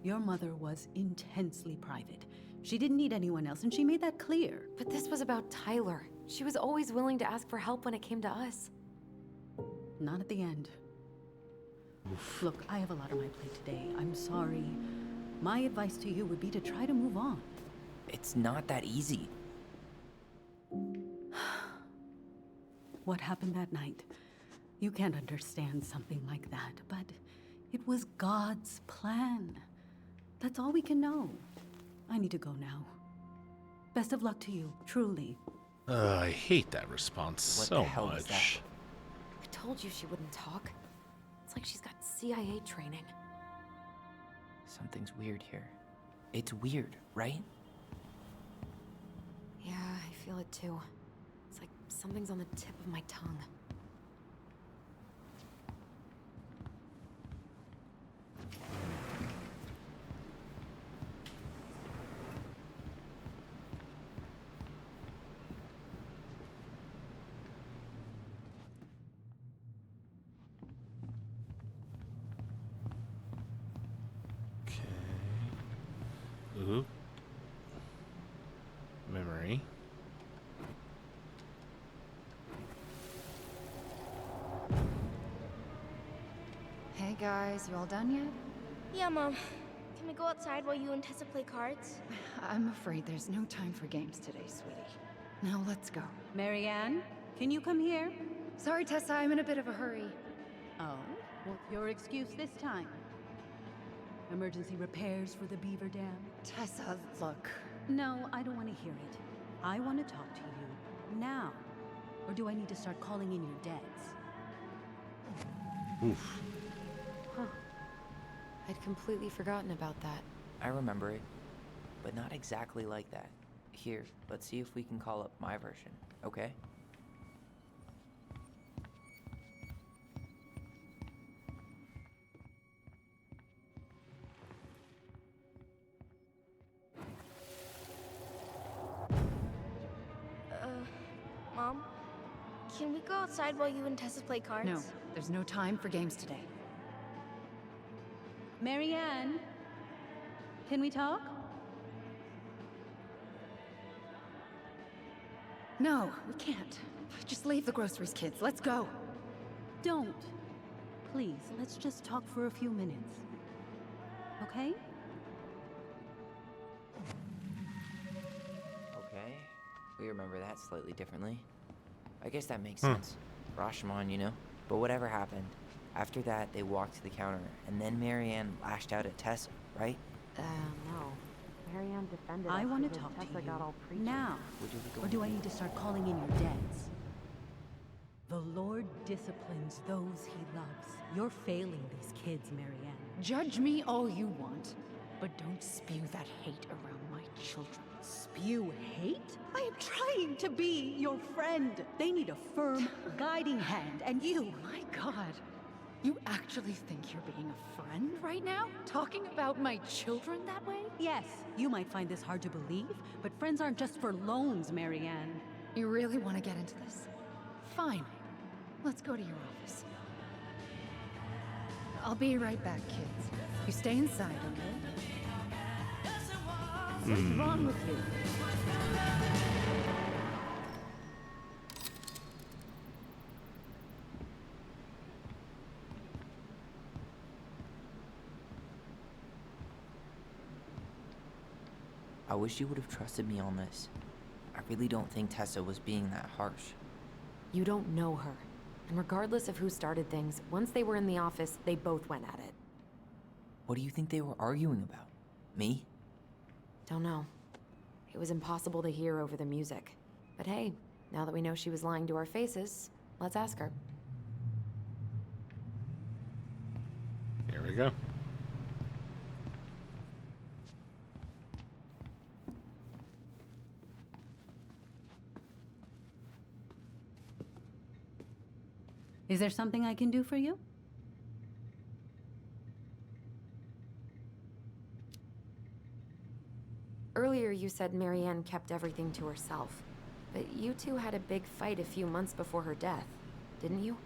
Your mother was intensely private. She didn't need anyone else, and she made that clear. But this was about Tyler. She was always willing to ask for help when it came to us. Not at the end. Look, I have a lot on my plate today. I'm sorry. My advice to you would be to try to move on. It's not that easy. What happened that night? You can't understand something like that, but it was God's plan. That's all we can know. I need to go now. Best of luck to you, truly. I hate that response What so the hell was that? much. I told you she wouldn't talk. It's like she's got CIA training. Something's weird here. It's weird, right? Yeah, I feel it too. It's like something's on the tip of my tongue. Ooh. Memory. Hey guys, you all done yet? Yeah, Mom. Can we go outside while you and Tessa play cards? I'm afraid there's no time for games today, sweetie. Now let's go. Marianne, can you come here? Sorry, Tessa, I'm in a bit of a hurry. Oh, what's your excuse this time? Emergency repairs for the beaver dam? Tessa, look. No, I don't want to hear it. I want to talk to you now. Or do I need to start calling in your debts? Oof. Huh. I'd completely forgotten about that. I remember it, but not exactly like that. Here, let's see if we can call up my version, okay? Mom? Can we go outside while you and Tessa play cards? No, there's no time for games today. Marianne, can we talk? No, we can't. Just leave the groceries, kids. Let's go. Don't. Please, let's just talk for a few minutes. Okay? Okay, we remember that slightly differently. I guess that makes sense. Rashomon, you know? But whatever happened, after that they walked to the counter, and then Marianne lashed out at Tessa, right? No. Marianne defended I us want to because talk to Tessa you got all preachy. now. Or do I need to start calling in your debts? The Lord disciplines those he loves. You're failing these kids, Marianne. Judge me all you want, but don't spew that hate around my children. Spew hate? I am trying to be your friend. They need a firm, guiding hand, and you... My God. You actually think you're being a friend right now? Talking about my children that way? Yes, you might find this hard to believe, but friends aren't just for loans, Marianne. You really want to get into this? Fine. Let's go to your office. I'll be right back, kids. You stay inside, okay? What's wrong with you? I wish you would have trusted me on this. I really don't think Tessa was being that harsh. You don't know her. And regardless of who started things, once they were in the office, they both went at it. What do you think they were arguing about? Me? Don't know. It was impossible to hear over the music. But hey, now that we know she was lying to our faces, let's ask her. Here we go. Is there something I can do for you? Earlier you said Marianne kept everything to herself. But you two had a big fight a few months before her death, didn't you?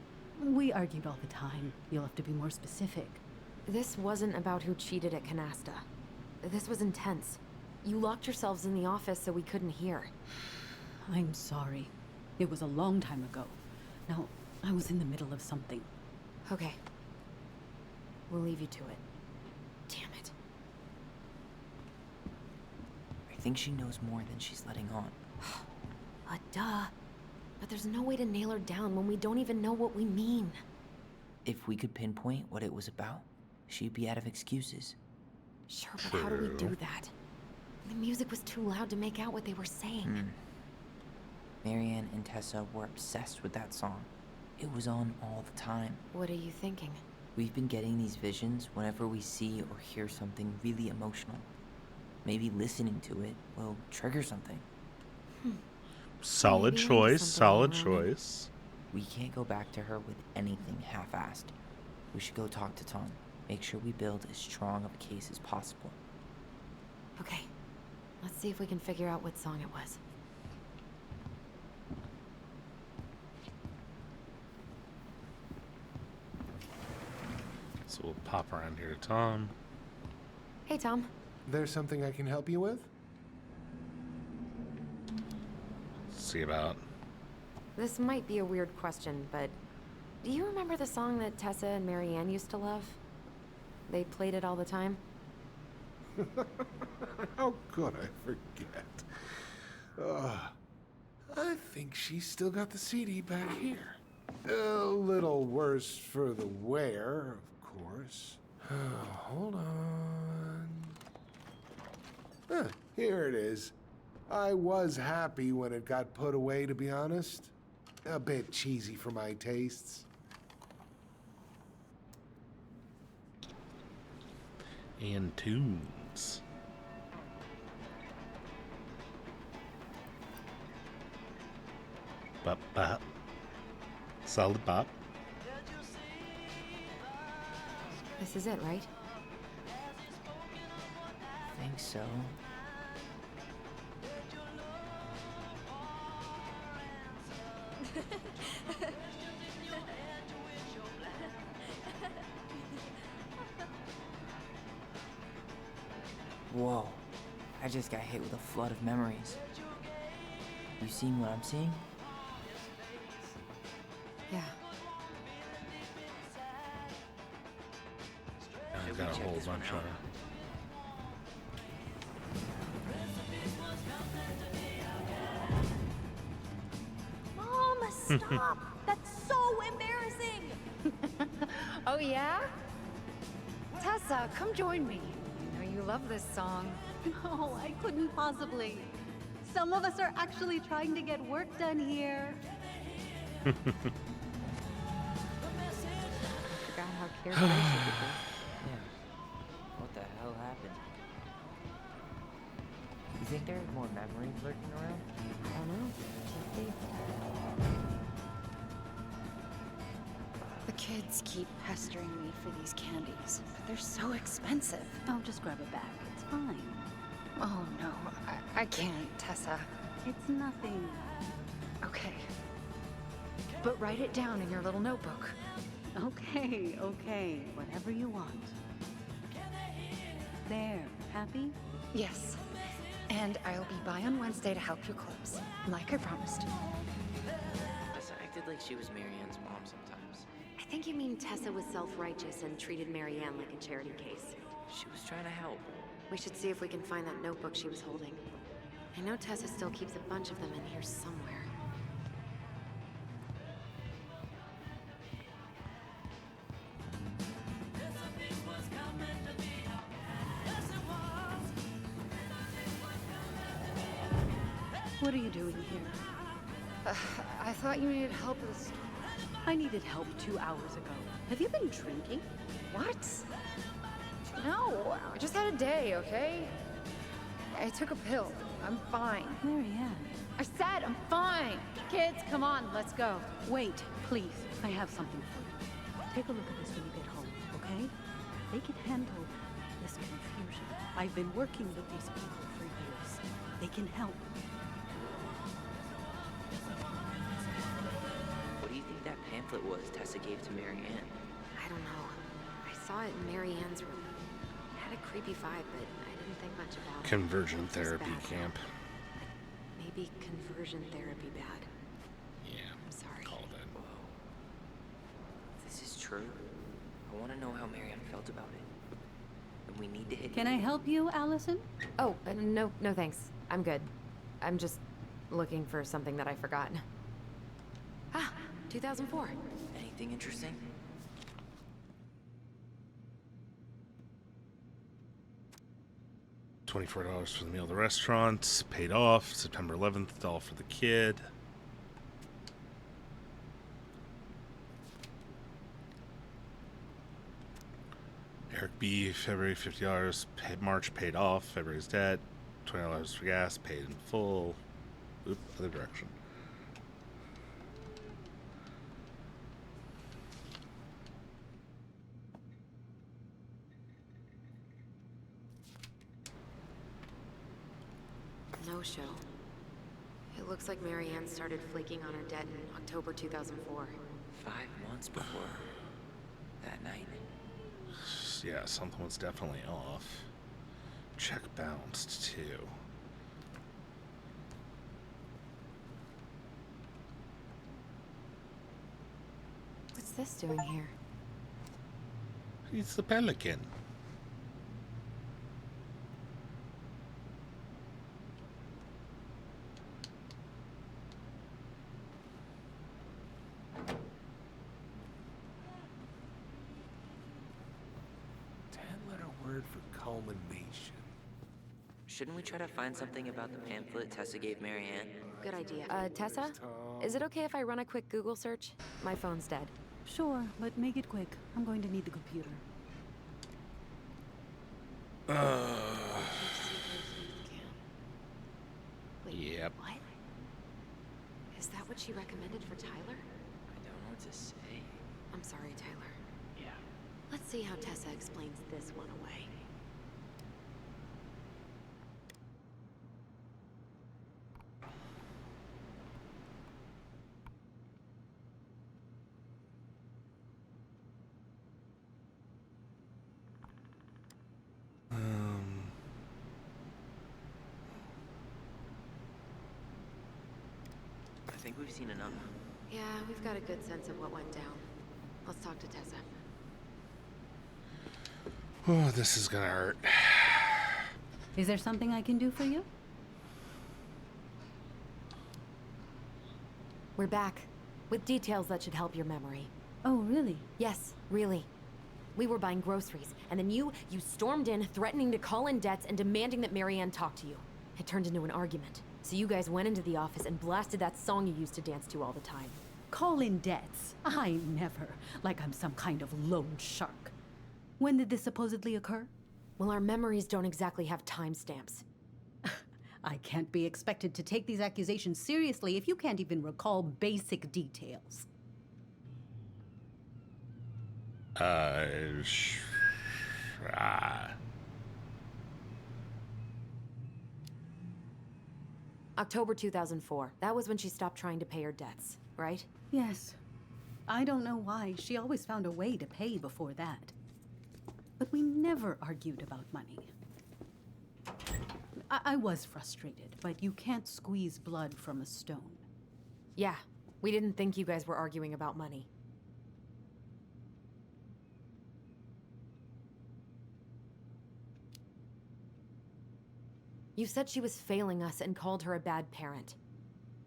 We argued all the time. You'll have to be more specific. This wasn't about who cheated at Canasta. This was intense. You locked yourselves in the office so we couldn't hear. I'm sorry. It was a long time ago. Now, I was in the middle of something. Okay. We'll leave you to it. Damn it. I think she knows more than she's letting on. Duh. But there's no way to nail her down when we don't even know what we mean. If we could pinpoint what it was about, she'd be out of excuses. Sure, but how do we do that? The music was too loud to make out what they were saying. Marianne and Tessa were obsessed with that song. It was on all the time. What are you thinking? We've been getting these visions whenever we see or hear something really emotional. Maybe listening to it will trigger something. Solid Maybe onto choice, something solid more, Roman. choice. We can't go back to her with anything half-assed. We should go talk to Ton. Make sure we build as strong of a case as possible. Okay, let's see if we can figure out what song it was. So we'll pop around here to Tom. Hey, Tom. There's something I can help you with? See about. This might be a weird question, but do you remember the song that Tessa and Marianne used to love? They played it all the time. How could I forget? I think she's still got the CD back here. A little worse for the wear, of course. Hold on. Here it is. I was happy when it got put away, to be honest. A bit cheesy for my tastes. And tunes. Bop bop. Solid bop. This is it, right? Think so. Whoa. I just got hit with a flood of memories. You seen what I'm seeing? Yeah. I've got a whole bunch of her. Mom, stop! That's so embarrassing! Oh, yeah? Tessa, come join me. I know you love this song. No, I couldn't possibly. Some of us are actually trying to get work done here. Forgot how carefree she could be. Yeah. What the hell happened? You think there's more memories lurking around? I don't know. Can't be. The kids keep pestering me for these candies, but they're so expensive. Oh, just grab a bag. It's fine. Oh, no. I can't, Tessa. It's nothing. Okay. But write it down in your little notebook. Okay, okay. Whatever you want. There. Happy? Yes. And I'll be by on Wednesday to help you close, like I promised. Tessa acted like she was Marianne's mom sometimes. I think you mean Tessa was self-righteous and treated Marianne like a charity case. She was trying to help. We should see if we can find that notebook she was holding. I know Tessa still keeps a bunch of them in here somewhere. What are you doing here? I thought you needed help with this. I needed help 2 hours ago. Have you been drinking? What? No, I just had a day, okay? I took a pill. I'm fine. Marianne. I said I'm fine. Kids, come on, let's go. Wait, please. I have something for you. Take a look at this when you get home, okay? They can handle this confusion. I've been working with these people for years. They can help. What do you think that pamphlet was Tessa gave to Marianne? I don't know. I saw it in Marianne's room. It had a creepy vibe, but I didn't think much about it. Conversion It was therapy bad, though. camp. Maybe conversion therapy bad. Yeah. I'm sorry. Called it. Whoa. If this is true, I want to know how Marianne felt about it. And we need to hit. Can I help you, Alyson? Oh, no thanks. I'm good. I'm just looking for something that I forgot. Ah, 2004. Anything interesting? $24 for the meal at the restaurant. Paid off. September 11th. All for the kid. Eric B, February $50. March paid off. February's debt. $20 for gas, paid in full. Oop, other direction. No show. It looks like Marianne started flaking on her debt in October 2004. 5 months before that night. Yeah, something was definitely off. Check bounced, too. What's this doing here? He's the pelican. Word for culmination. Shouldn't we try to find something about the pamphlet Tessa gave Marianne? Good idea. Tessa? Is it okay if I run a quick Google search? My phone's dead. Sure, but make it quick. I'm going to need the computer. Wait, yep. what? Is that what she recommended for Tyler? I don't know what to say. I'm sorry, Tyler. Yeah. Let's see how Tessa explains this one away. I think we've seen enough. Yeah, we've got a good sense of what went down. Let's talk to Tessa. Oh, this is gonna hurt. Is there something I can do for you? We're back, with details that should help your memory. Oh, really? Yes, really. We were buying groceries, and then you stormed in, threatening to call in debts and demanding that Marianne talk to you. It turned into an argument. So you guys went into the office and blasted that song you used to dance to all the time. Call in debts? I never. Like I'm some kind of loan shark. When did this supposedly occur? Well, our memories don't exactly have timestamps. I can't be expected to take these accusations seriously if you can't even recall basic details. October 2004. That was when she stopped trying to pay her debts, right? Yes. I don't know why. She always found a way to pay before that. But we never argued about money. I was frustrated, but you can't squeeze blood from a stone. Yeah, we didn't think you guys were arguing about money. You said she was failing us and called her a bad parent.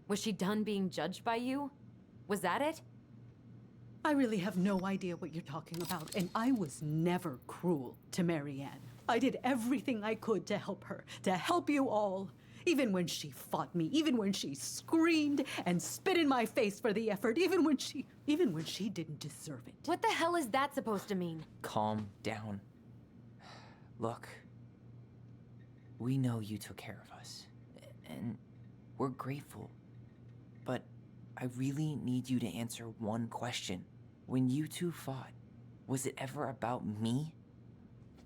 Was she done being judged by you? Was that it? I really have no idea what you're talking about, and I was never cruel to Marianne. I did everything I could to help her, to help you all. Even when she fought me, even when she screamed and spit in my face for the effort, even when she didn't deserve it. What the hell is that supposed to mean? Calm down. Look, we know you took care of us, and we're grateful. But I really need you to answer one question. When you two fought, was it ever about me?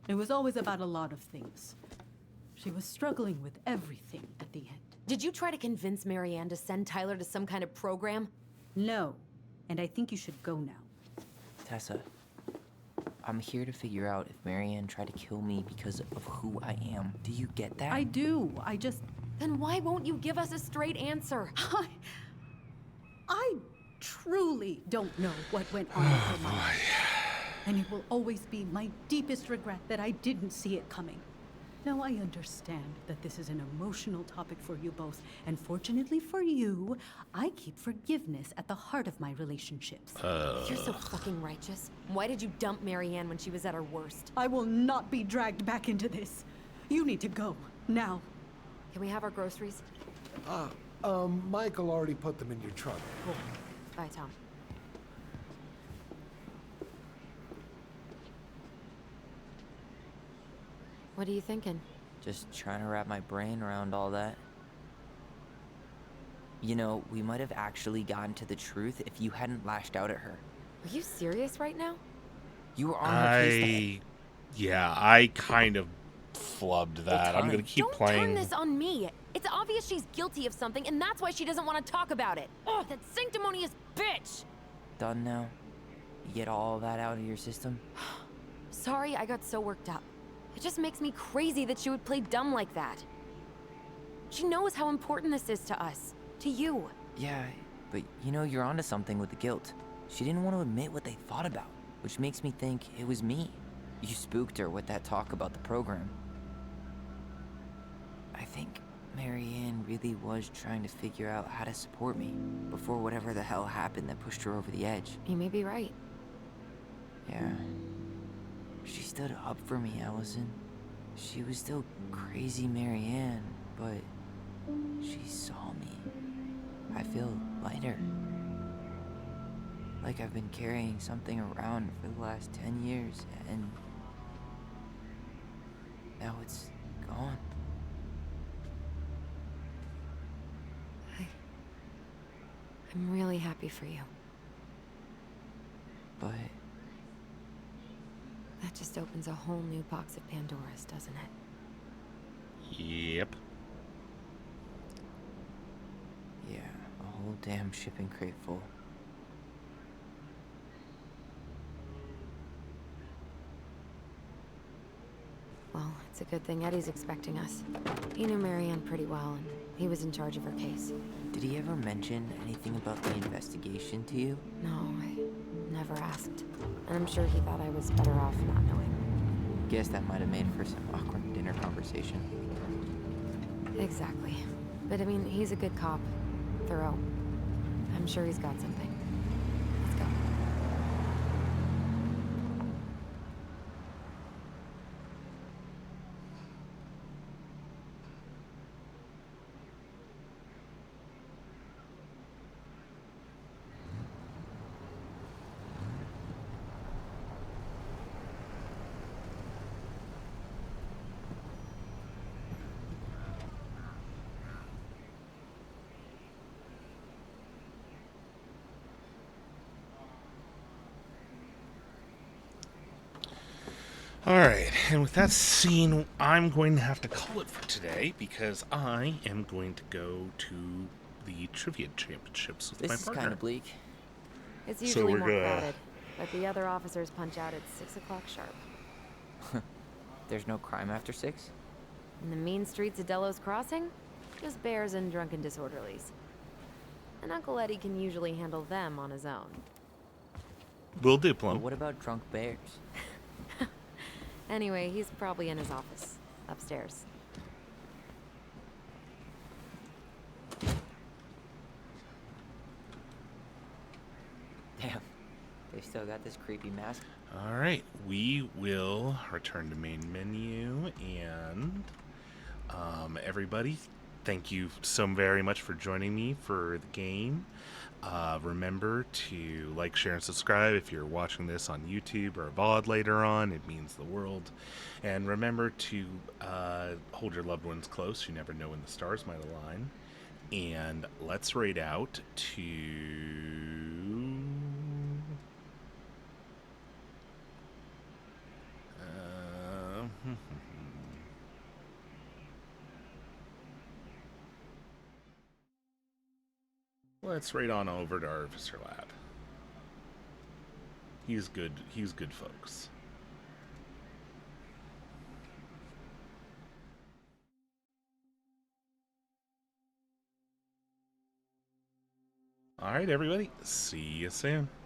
It was always about a lot of things. She was struggling with everything at the end. Did you try to convince Marianne to send Tyler to some kind of program? No, and I think you should go now. Tessa, I'm here to figure out if Marianne tried to kill me because of who I am. Do you get that? I do. I just... Then why won't you give us a straight answer? I truly don't know what went on in her mind. And it will always be my deepest regret that I didn't see it coming. Now, I understand that this is an emotional topic for you both, and fortunately for you, I keep forgiveness at the heart of my relationships. You're so fucking righteous. Why did you dump Marianne when she was at her worst? I will not be dragged back into this. You need to go, now. Can we have our groceries? Michael already put them in your trunk. Cool. Bye, Tom. What are you thinking? Just trying to wrap my brain around all that. You know, we might have actually gotten to the truth if you hadn't lashed out at her. Are you serious right now? You were on her case. Yeah, I kind of flubbed that. I'm gonna keep playing. Don't turn this on me. It's obvious she's guilty of something, and that's why she doesn't want to talk about it. Oh, that sanctimonious bitch! Done now? You get all that out of your system? Sorry I got so worked up. It just makes me crazy that she would play dumb like that. She knows how important this is to us. To you. Yeah, but you know, you're onto something with the guilt. She didn't want to admit what they thought about, which makes me think it was me. You spooked her with that talk about the program. I think Marianne really was trying to figure out how to support me before whatever the hell happened that pushed her over the edge. You may be right. Yeah. She stood up for me, Alyson. She was still crazy Marianne, but she saw me. I feel lighter. Like I've been carrying something around for the last 10 years, and now it's gone. I'm really happy for you. But that just opens a whole new box of Pandora's, doesn't it? Yep. yeah, a whole damn shipping crate full. Well, it's a good thing Eddie's expecting us. He knew Marianne pretty well, and he was in charge of her case. Did he ever mention anything about the investigation to you? No, I never asked. And I'm sure he thought I was better off not knowing. Guess that might have made for some awkward dinner conversation. Exactly. But I mean, he's a good cop. Thorough. I'm sure he's got something. Let's go. Alright, and with that scene, I'm going to have to call it for today because I am going to go to the trivia championships with my This is partner. kind of bleak. It's So usually we're more gonna- crowded, but the other officers punch out at 6 o'clock sharp. There's no crime after 6? In the mean streets of Delos Crossing, just bears and drunken disorderlies. And Uncle Eddie can usually handle them on his own. Will do, But Plum. what about drunk bears? Anyway, he's probably in his office, upstairs. Damn, they still got this creepy mask. Alright, we will return to main menu and everybody, thank you so very much for joining me for the game. Remember to like, share, and subscribe if you're watching this on YouTube or VOD later on. It means the world. And remember to hold your loved ones close. You never know when the stars might align. And let's raid out to... Let's raid on over to Artificer Lab. He's good. He's good, folks. All right, everybody. See you soon.